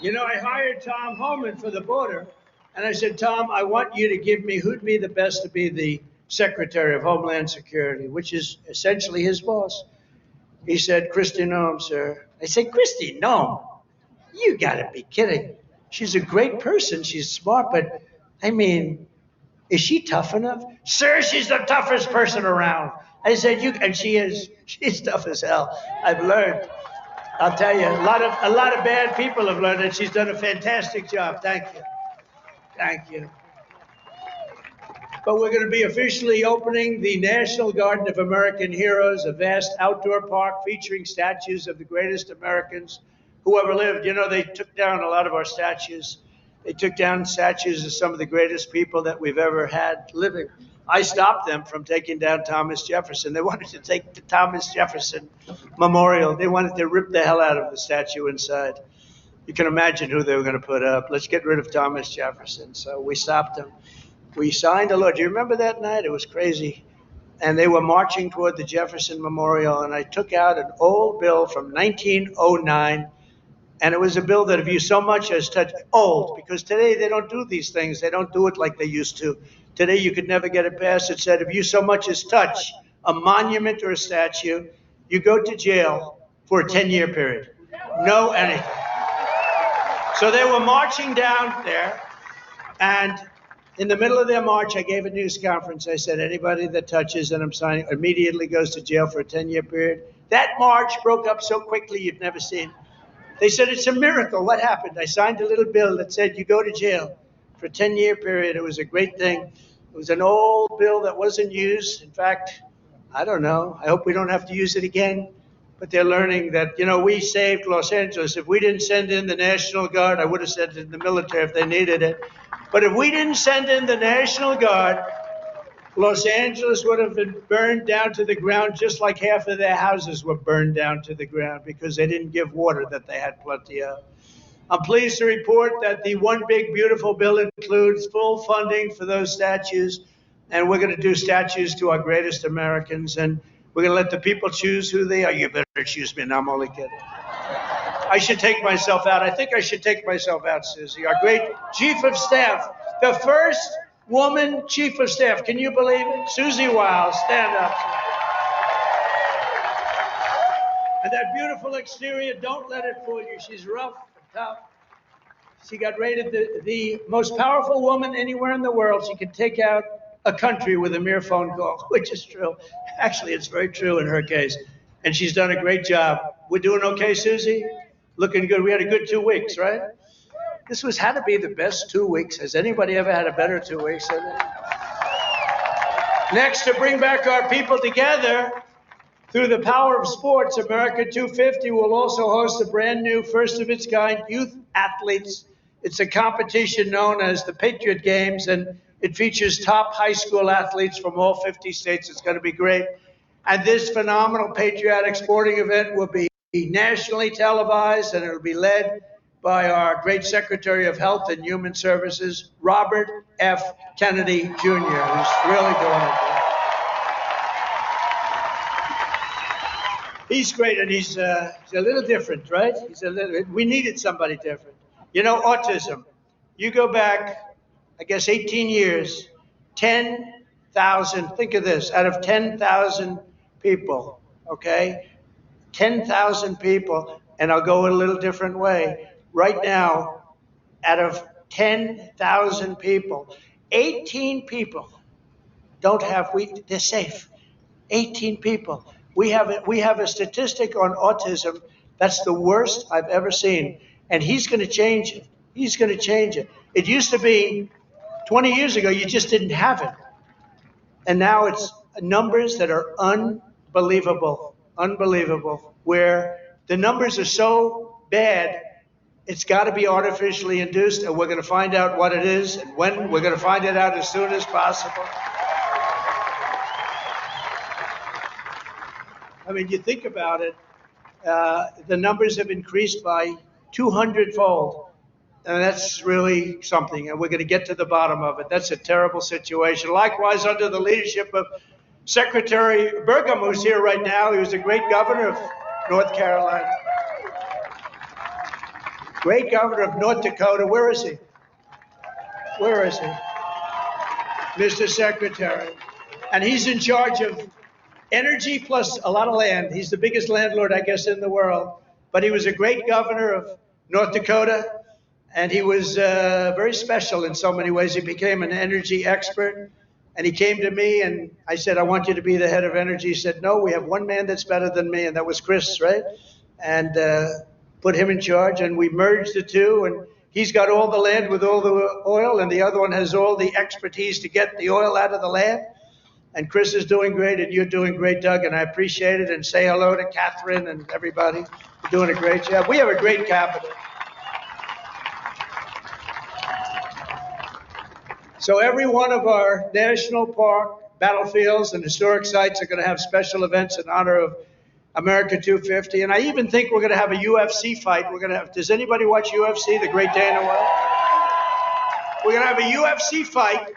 I hired Tom Homan for the border, and I said, Tom, I want you to give me who'd be the best to be the Secretary of Homeland Security, which is essentially his boss. He said, Kristi Noem, sir. I said, Kristi Noem? You gotta be kidding. She's a great person. She's smart, but I mean, is she tough enough? Sir, she's the toughest person around. I said, and she is. She's tough as hell. I've learned. I'll tell you, a lot of bad people have learned it. She's done a fantastic job. Thank you. Thank you. But we're going to be officially opening the National Garden of American Heroes, a vast outdoor park featuring statues of the greatest Americans who ever lived. They took down a lot of our statues. They took down statues of some of the greatest people that we've ever had living. I stopped them from taking down Thomas Jefferson. They wanted to take the Thomas Jefferson Memorial. They wanted to rip the hell out of the statue inside. You can imagine who they were going to put up. Let's get rid of Thomas Jefferson. So we stopped them. We signed a law. Do you remember that night? It was crazy. And they were marching toward the Jefferson Memorial, and I took out an old bill from 1909. And it was a bill that if you so much as touch old, because today they don't do these things. They don't do it like they used to. Today you could never get it passed. It said if you so much as touch a monument or a statue, you go to jail for a 10-year period. No anything. So they were marching down there, and in the middle of their march, I gave a news conference. I said, anybody that touches and I'm signing immediately goes to jail for a 10-year period. That march broke up so quickly you've never seen. They said, it's a miracle. What happened? I signed a little bill that said you go to jail for a 10-year period. It was a great thing. It was an old bill that wasn't used. In fact, I don't know. I hope we don't have to use it again. But they're learning that, we saved Los Angeles. If we didn't send in the National Guard, I would have sent in the military if they needed it. But if we didn't send in the National Guard, Los Angeles would have been burned down to the ground, just like half of their houses were burned down to the ground because they didn't give water that they had plenty of. I'm pleased to report that the One Big Beautiful Bill includes full funding for those statues, and we're going to do statues to our greatest Americans, and we're going to let the people choose who they are. You better excuse me, no, I'm only kidding. I should take myself out. I think I should take myself out, Susie. Our great Chief of Staff, the first woman Chief of Staff. Can you believe it? Susie Wiles, stand up. And that beautiful exterior, don't let it fool you. She's rough and tough. She got rated the most powerful woman anywhere in the world. She could take out a country with a mere phone call, which is true. Actually, it's very true in her case. And she's done a great job. We're doing okay, Susie? Looking good. We had a good 2 weeks, right? This had to be the best 2 weeks. Has anybody ever had a better 2 weeks than that? Next, to bring back our people together through the power of sports, America 250 will also host a brand new, first of its kind youth athletes It's a competition known as the Patriot Games, and it features top high school athletes from all 50 states. It's going to be great. And this phenomenal patriotic sporting event will be nationally televised, and it'll be led by our great Secretary of Health and Human Services, Robert F. Kennedy Jr., who's really doing it. He's great, and he's a little different, right? We needed somebody different. You know, autism. You go back, I guess, 18 years, 10,000, think of this, out of 10,000 people, okay? 10,000 people, and I'll go a little different way. Right now, out of 10,000 people, 18 people don't have, they're safe. 18 people. We have a statistic on autism that's the worst I've ever seen. And he's going to change it. He's going to change it. It used to be 20 years ago, you just didn't have it. And now it's numbers that are unbelievable, where the numbers are so bad, it's got to be artificially induced, and we're going to find out what it is and when. We're going to find it out as soon as possible. I mean, you think about it, the numbers have increased by 200-fold. And that's really something, and we're going to get to the bottom of it. That's a terrible situation. Likewise, under the leadership of Secretary Burgum, who's here right now, he was a great governor of North Carolina. Great governor of North Dakota. Where is he? Where is he? Mr. Secretary. And he's in charge of energy plus a lot of land. He's the biggest landlord, I guess, in the world. But he was a great governor of North Dakota. And he was very special in so many ways. He became an energy expert. And he came to me and I said, I want you to be the head of energy. He said, no, we have one man that's better than me. And that was Chris, right? And put him in charge. And we merged the two. And he's got all the land with all the oil. And the other one has all the expertise to get the oil out of the land. And Chris is doing great. And you're doing great, Doug. And I appreciate it. And say hello to Catherine and everybody. You're doing a great job. We have a great cabinet. So every one of our national park, battlefields, and historic sites are going to have special events in honor of America 250. And I even think we're going to have a UFC fight. We're going to have, does anybody watch UFC, the great Dana White? We're going to have a UFC fight.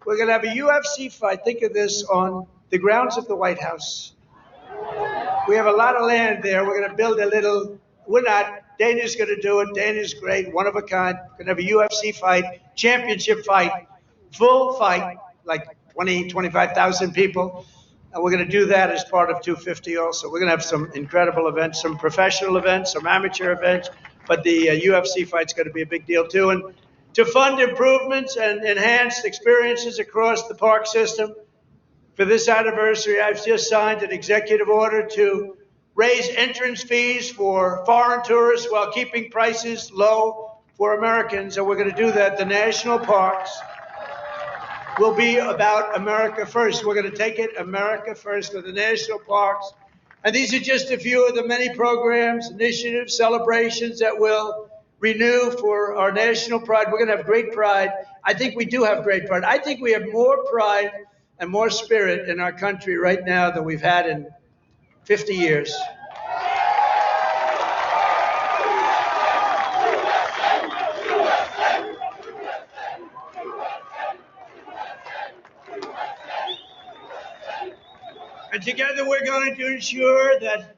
We're going to have a UFC fight. Think of this, on the grounds of the White House. We have a lot of land there. We're going to build a little, we're not, Dana's going to do it. Dana's great, one of a kind. We're going to have a UFC fight, championship fight, full fight, like 20, 25,000 people. And we're going to do that as part of 250 also. We're going to have some incredible events, some professional events, some amateur events, but the UFC fight's going to be a big deal too. And to fund improvements and enhanced experiences across the park system, for this anniversary, I've just signed an executive order to raise entrance fees for foreign tourists while keeping prices low for Americans. And we're going to do that. The national parks will be about America first. We're going to take it America first with the national parks. And these are just a few of the many programs, initiatives, celebrations that will renew for our national pride. We're going to have great pride. I think we do have great pride. I think we have more pride and more spirit in our country right now than we've had in 50 years. And together we're going to ensure that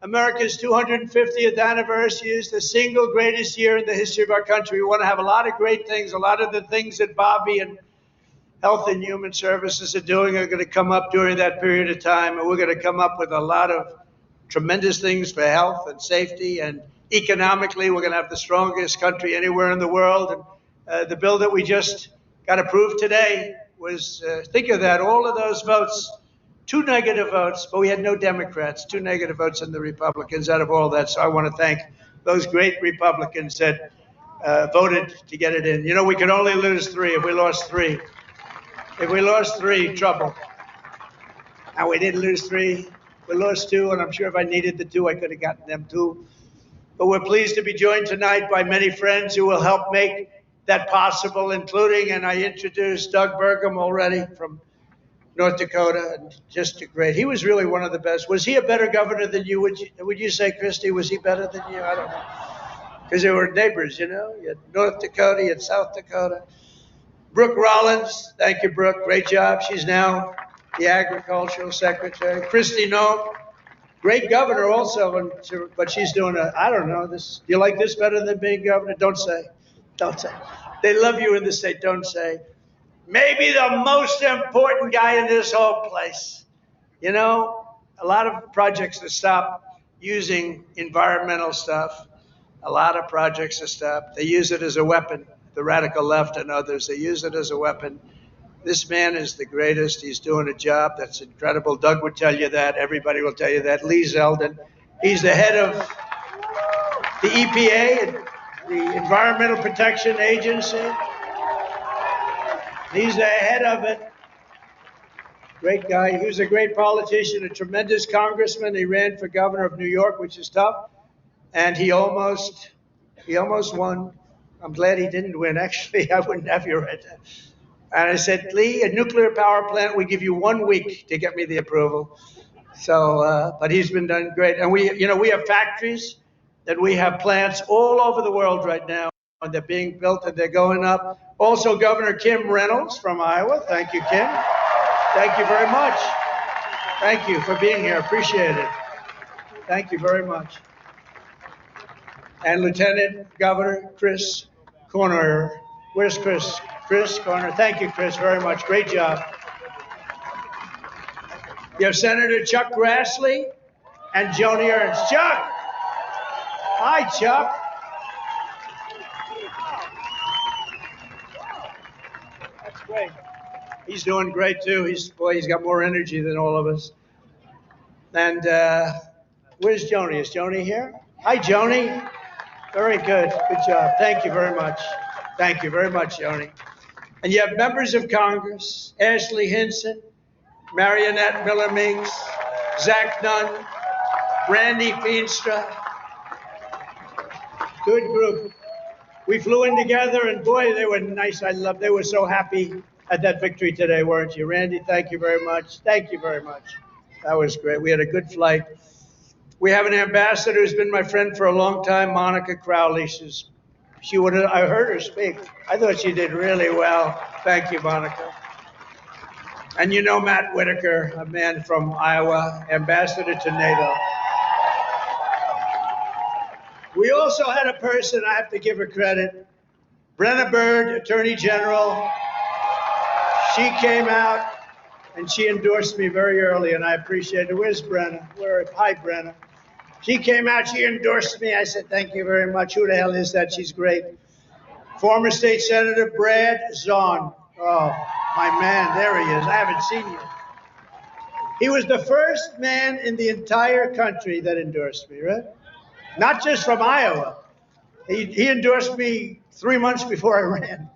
America's 250th anniversary is the single greatest year in the history of our country. We want to have a lot of great things. A lot of the things that Bobby and Health and Human Services are doing are going to come up during that period of time. And we're going to come up with a lot of tremendous things for health and safety. And economically, we're going to have the strongest country anywhere in the world. And the bill that we just got approved today was, think of that, all of those votes. 2 negative votes, but we had no Democrats, 2 negative votes in the Republicans out of all that. So I want to thank those great Republicans that voted to get it in. You know, we could only lose 3. If we lost 3, trouble. And we didn't lose 3. We lost 2, and I'm sure if I needed the 2, I could have gotten them 2. But we're pleased to be joined tonight by many friends who will help make that possible, including, and I introduced Doug Burgum already from North Dakota, and just a great. He was really one of the best. Was he a better governor than you? Would you say, Christie, was he better than you? I don't know. Because they were neighbors, you know. You had North Dakota, you had South Dakota. Brooke Rollins, thank you, Brooke. Great job. She's now the agricultural secretary. Christie Noem, great governor also, but she's doing I don't know, this. Do you like this better than being governor? Don't say. Don't say. They love you in the state. Don't say. Maybe the most important guy in this whole place. You know, a lot of projects to stop using environmental stuff. A lot of projects to stop. They use it as a weapon. The radical left and others, they use it as a weapon. This man is the greatest. He's doing a job that's incredible. Doug would tell you that. Everybody will tell you that. Lee Zeldin, he's the head of the EPA, the Environmental Protection Agency. He's the head of it. Great guy. He was a great politician, a tremendous congressman. He ran for governor of New York, which is tough. And he almost won. I'm glad he didn't win. Actually, I wouldn't have you right there. And I said, Lee, a nuclear power plant, we give you 1 week to get me the approval. So, but he's been done great. And we have factories, and we have plants all over the world right now. And they're being built and they're going up. Also, Governor Kim Reynolds from Iowa. Thank you, Kim. Thank you very much. Thank you for being here. Appreciate it. Thank you very much. And Lieutenant Governor Chris Corner. Where's Chris? Chris Corner. Thank you, Chris, very much. Great job. You have Senator Chuck Grassley and Joni Ernst. Chuck! Hi, Chuck. That's great. He's doing great, too. He's got more energy than all of us. And where's Joni? Is Joni here? Hi, Joni. Very good. Good job. Thank you very much. Thank you very much, Joni. And you have members of Congress, Ashley Hinson, Marionette Miller Minks, Zach Nunn, Randy Feenstra. Good group. We flew in together, and boy, they were nice. They were so happy at that victory today, weren't you? Randy, thank you very much. Thank you very much. That was great. We had a good flight. We have an ambassador who's been my friend for a long time, Monica Crowley. I heard her speak. I thought she did really well. Thank you, Monica. And you know Matt Whitaker, a man from Iowa, ambassador to NATO. We also had a person, I have to give her credit, Brenna Byrd, Attorney General. She came out and she endorsed me very early, and I appreciate it. Where's Brenna? Hi, Brenna. She came out, she endorsed me. I said, thank you very much. Who the hell is that? She's great. Former State Senator Brad Zahn. Oh, my man, there he is. I haven't seen you. He was the first man in the entire country that endorsed me, right? Not just from Iowa. He endorsed me 3 months before I ran.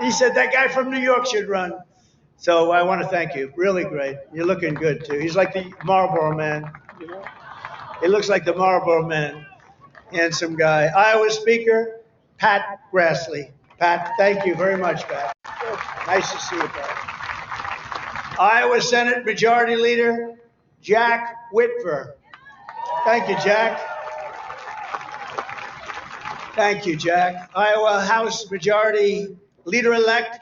He said, that guy from New York should run. So I want to thank you. Really great. You're looking good, too. He's like the Marlboro Man, you know? He looks like the Marlboro Man. Handsome guy. Iowa Speaker, Pat Grassley. Pat, thank you very much, Pat. Good. Nice to see you, Pat. Iowa Senate Majority Leader, Jack Whitver. Thank you, Jack. Thank you, Jack. Iowa House Majority Leader-elect,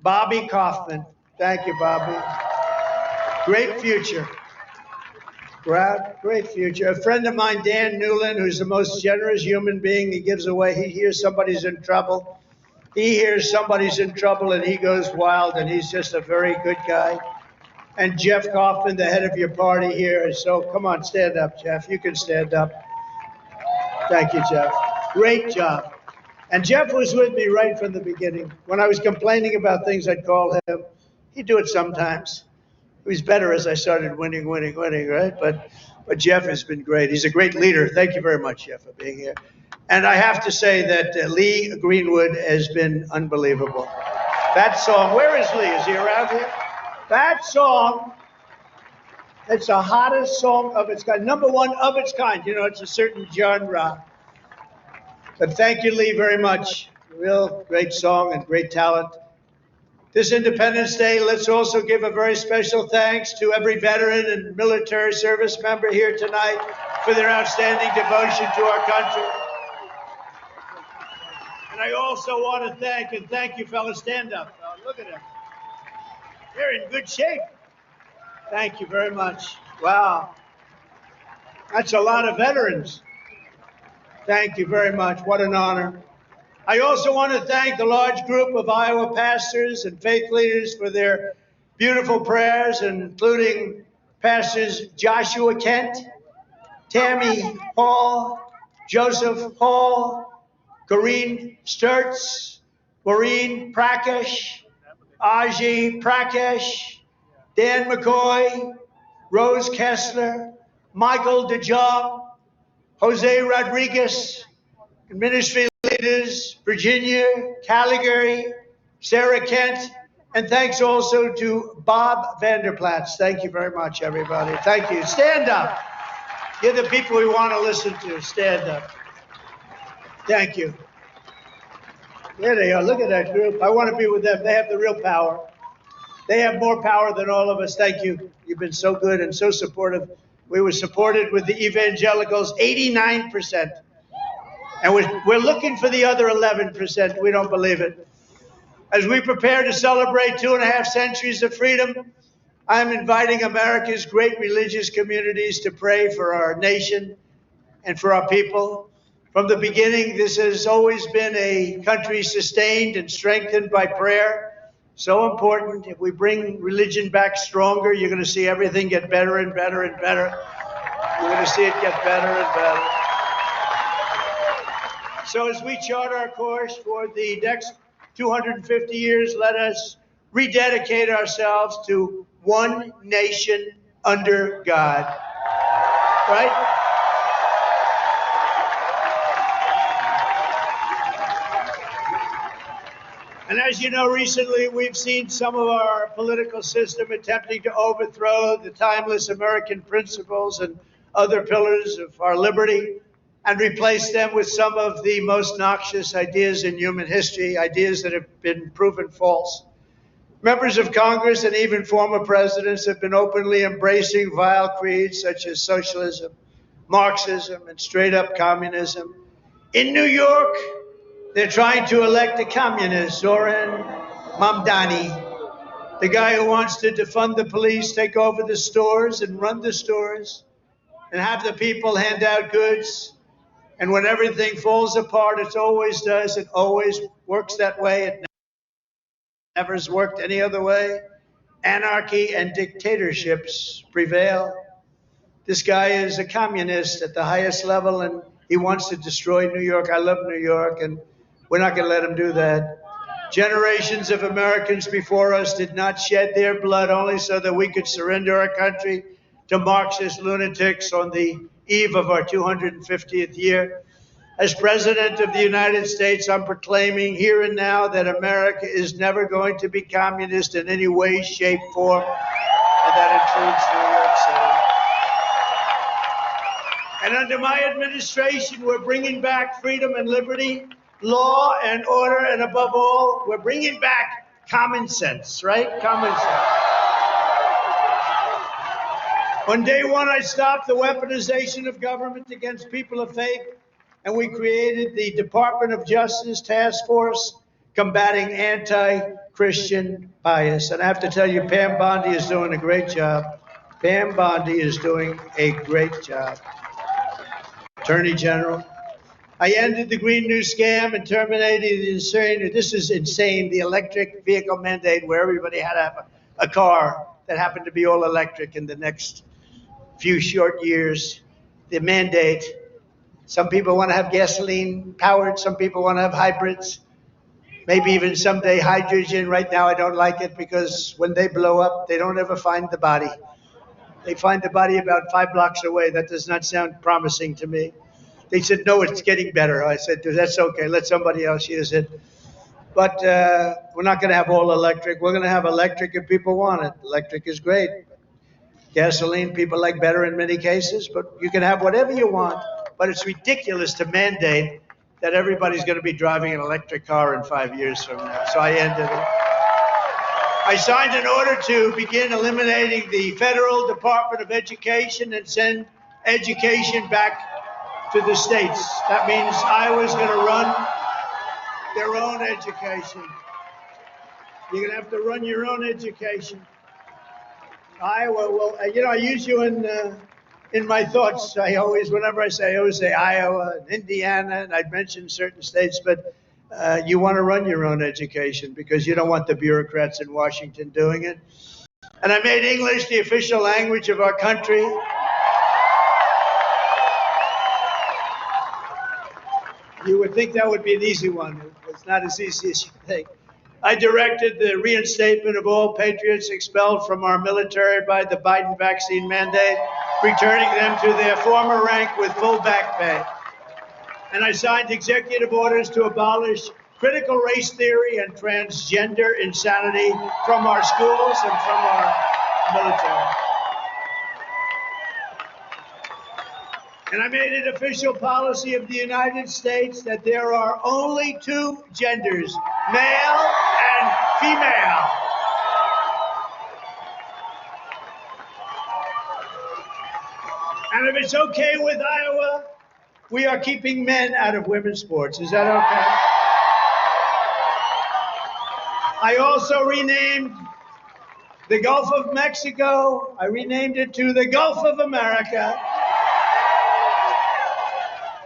Bobby Kaufman. Thank you, Bobby. Great future. Great future. A friend of mine, Dan Newland, who's the most generous human being. He gives away. He hears somebody's in trouble. He hears somebody's in trouble, and he goes wild, and he's just a very good guy. And Jeff Kaufman, the head of your party here. So come on, stand up, Jeff. You can stand up. Thank you, Jeff. Great job. And Jeff was with me right from the beginning. When I was complaining about things, I'd call him. He'd do it sometimes. It was better as I started winning, right? But Jeff has been great. He's a great leader. Thank you very much, Jeff, for being here. And I have to say that Lee Greenwood has been unbelievable. That song, where is Lee? Is he around here? That song, it's the hottest song of its kind. #1 of its kind. You know, it's a certain genre. But thank you, Lee, very much. Real great song and great talent. This Independence Day, let's also give a very special thanks to every veteran and military service member here tonight for their outstanding devotion to our country. And I also want to thank you, fellas. Stand up. Look at them. They're in good shape. Thank you very much. Wow. That's a lot of veterans. Thank you very much. What an honor. I also want to thank the large group of Iowa pastors and faith leaders for their beautiful prayers, including Pastors Joshua Kent, Tammy Hall, Joseph Hall, Corrine Sturts, Maureen Prakash, Aji Prakash, Dan McCoy, Rose Kessler, Michael DeJong, Jose Rodriguez, ministry leaders, Virginia, Calgary, Sarah Kent, and thanks also to Bob Vanderplatz. Thank you very much, everybody. Thank you. Stand up. You're the people we want to listen to. Stand up. Thank you. There they are. Look at that group. I want to be with them. They have the real power. They have more power than all of us. Thank you. You've been so good and so supportive. We were supported with the evangelicals, 89%. And we're looking for the other 11%. We don't believe it. As we prepare to celebrate 2.5 centuries of freedom, I'm inviting America's great religious communities to pray for our nation and for our people. From the beginning, this has always been a country sustained and strengthened by prayer. So important. If we bring religion back stronger, you're going to see everything get better and better and better. You're going to see it get better and better. So as we chart our course for the next 250 years, let us rededicate ourselves to one nation under God. Right? And as you know, recently we've seen some of our political system attempting to overthrow the timeless American principles and other pillars of our liberty and replace them with some of the most noxious ideas in human history, ideas that have been proven false. Members of Congress and even former presidents have been openly embracing vile creeds such as socialism, Marxism, and straight-up communism. In New York, they're trying to elect a communist, Zoran Mamdani, the guy who wants to defund the police, take over the stores and run the stores, and have the people hand out goods. And when everything falls apart, it always does. It always works that way. It never has worked any other way. Anarchy and dictatorships prevail. This guy is a communist at the highest level, and he wants to destroy New York. I love New York, and we're not going to let him do that. Generations of Americans before us did not shed their blood only so that we could surrender our country to Marxist lunatics on the eve of our 250th year. As President of the United States, I'm proclaiming here and now that America is never going to be communist in any way, shape, form, and that includes New York City. And under my administration, we're bringing back freedom and liberty, law and order, and above all, we're bringing back common sense, right? Common sense. On day one, I stopped the weaponization of government against people of faith, and we created the Department of Justice Task Force combating anti-Christian bias. And I have to tell you, Pam Bondi is doing a great job. Pam Bondi is doing a great job. Attorney General. I ended the Green New Scam and terminated the insane, this is insane, the electric vehicle mandate where everybody had to have a car that happened to be all electric in the next few short years. The mandate, some people want to have gasoline powered, some people want to have hybrids, maybe even someday hydrogen. Right now I don't like it because when they blow up, they don't ever find the body. They find the body about 5 blocks away. That does not sound promising to me. They said, no, it's getting better. I said, that's okay. Let somebody else use it. But we're not going to have all electric. We're going to have electric if people want it. Electric is great. Gasoline, people like better in many cases, but you can have whatever you want. But it's ridiculous to mandate that everybody's going to be driving an electric car in 5 years from now. So I ended it. I signed an order to begin eliminating the Federal Department of Education and send education back to the states. That means Iowa's going to run their own education. You're going to have to run your own education. Iowa, well, I use you in my thoughts. Whenever I always say Iowa and Indiana, and I'd mention certain states, but you want to run your own education because you don't want the bureaucrats in Washington doing it. And I made English the official language of our country. You would think that would be an easy one. It's not as easy as you think. I directed the reinstatement of all patriots expelled from our military by the Biden vaccine mandate, returning them to their former rank with full back pay. And I signed executive orders to abolish critical race theory and transgender insanity from our schools and from our military. And I made it official policy of the United States that there are only two genders, male and female. And if it's okay with Iowa, we are keeping men out of women's sports. Is that okay? I also renamed the Gulf of Mexico. I renamed it to the Gulf of America.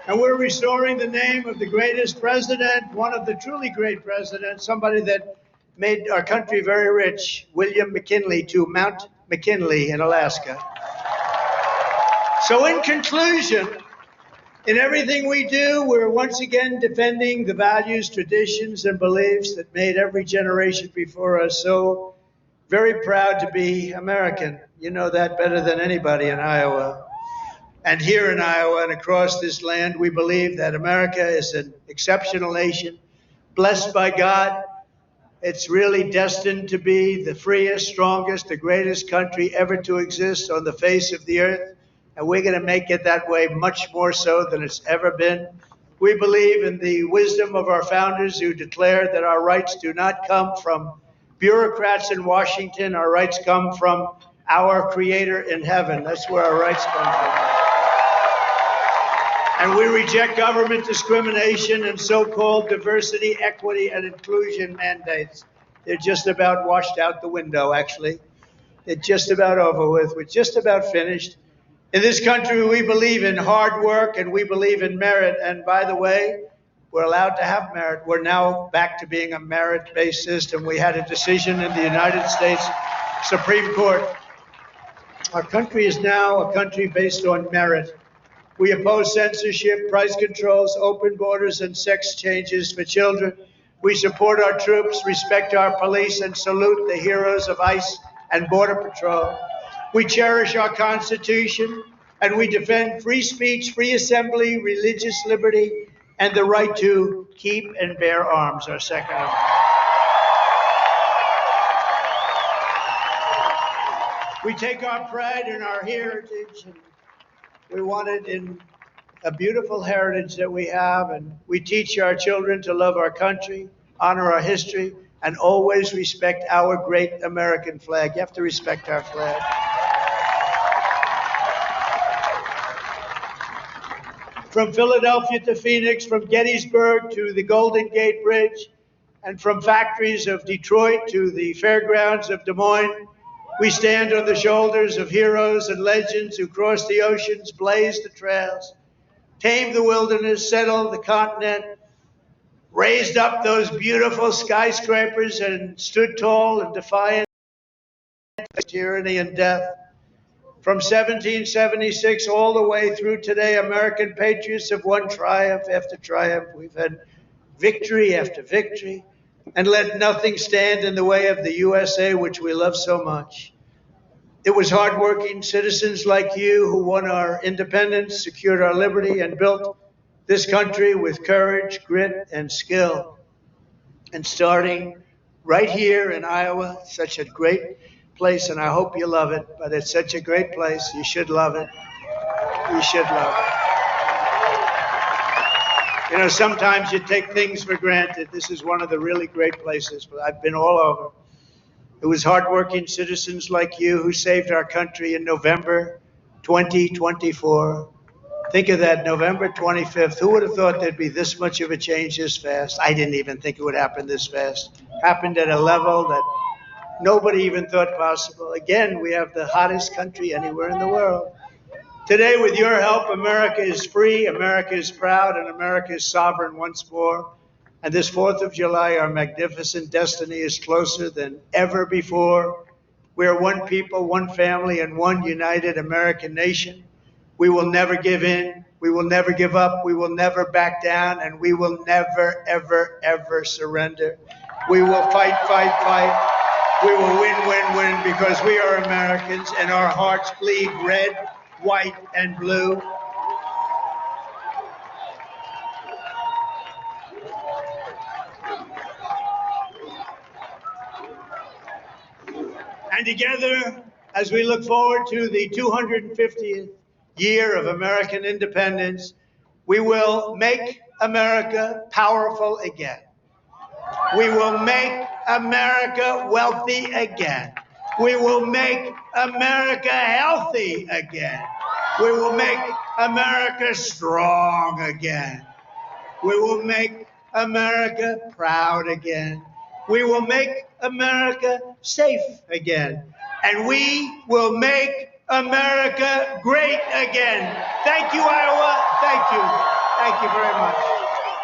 And we're restoring the name of the greatest president, one of the truly great presidents, somebody that made our country very rich, William McKinley, to Mount McKinley in Alaska. So in conclusion, in everything we do, we're once again defending the values, traditions, and beliefs that made every generation before us so very proud to be American. You know that better than anybody in Iowa. And here in Iowa and across this land, we believe that America is an exceptional nation, blessed by God. It's really destined to be the freest, strongest, the greatest country ever to exist on the face of the earth. And we're going to make it that way much more so than it's ever been. We believe in the wisdom of our founders who declared that our rights do not come from bureaucrats in Washington. Our rights come from our Creator in heaven. That's where our rights come from. And we reject government discrimination and so-called diversity, equity, and inclusion mandates. They're just about washed out the window, actually. They're just about over with. We're just about finished. In this country, we believe in hard work and we believe in merit. And by the way, we're allowed to have merit. We're now back to being a merit-based system. We had a decision in the United States Supreme Court. Our country is now a country based on merit. We oppose censorship, price controls, open borders, and sex changes for children. We support our troops, respect our police, and salute the heroes of ICE and Border Patrol. We cherish our Constitution, and we defend free speech, free assembly, religious liberty, and the right to keep and bear arms, our Second Amendment. We take our pride in our heritage, and we want it in a beautiful heritage that we have, and we teach our children to love our country, honor our history, and always respect our great American flag. You have to respect our flag. From Philadelphia to Phoenix, from Gettysburg to the Golden Gate Bridge, and from factories of Detroit to the fairgrounds of Des Moines, we stand on the shoulders of heroes and legends who crossed the oceans, blazed the trails, tamed the wilderness, settled the continent, raised up those beautiful skyscrapers, and stood tall and defiant of tyranny and death. From 1776 all the way through today, American patriots have won triumph after triumph. We've had victory after victory, and let nothing stand in the way of the USA, which we love so much. It was hardworking citizens like you who won our independence, secured our liberty, and built this country with courage, grit, and skill. And starting right here in Iowa, such a great place, and I hope you love it, but it's such a great place. You should love it. You should love it. You know, sometimes you take things for granted. This is one of the really great places, but I've been all over. It was hardworking citizens like you who saved our country in November 2024. Think of that, November 25th. Who would have thought there'd be this much of a change this fast? I didn't even think it would happen this fast. Happened at a level that nobody even thought possible. Again, we have the hottest country anywhere in the world. Today, with your help, America is free, America is proud, and America is sovereign once more. And this 4th of July, our magnificent destiny is closer than ever before. We are one people, one family, and one united American nation. We will never give in. We will never give up. We will never back down. And we will never, ever, ever surrender. We will fight, fight, fight. We will win, win, win, because we are Americans and our hearts bleed red, white, and blue. And together, as we look forward to the 250th year of American independence, we will make America powerful again. We will make America wealthy again. We will make America healthy again. We will make America strong again. We will make America proud again. We will make America safe again. And we will make America great again. Thank you, Iowa. Thank you. Thank you very much.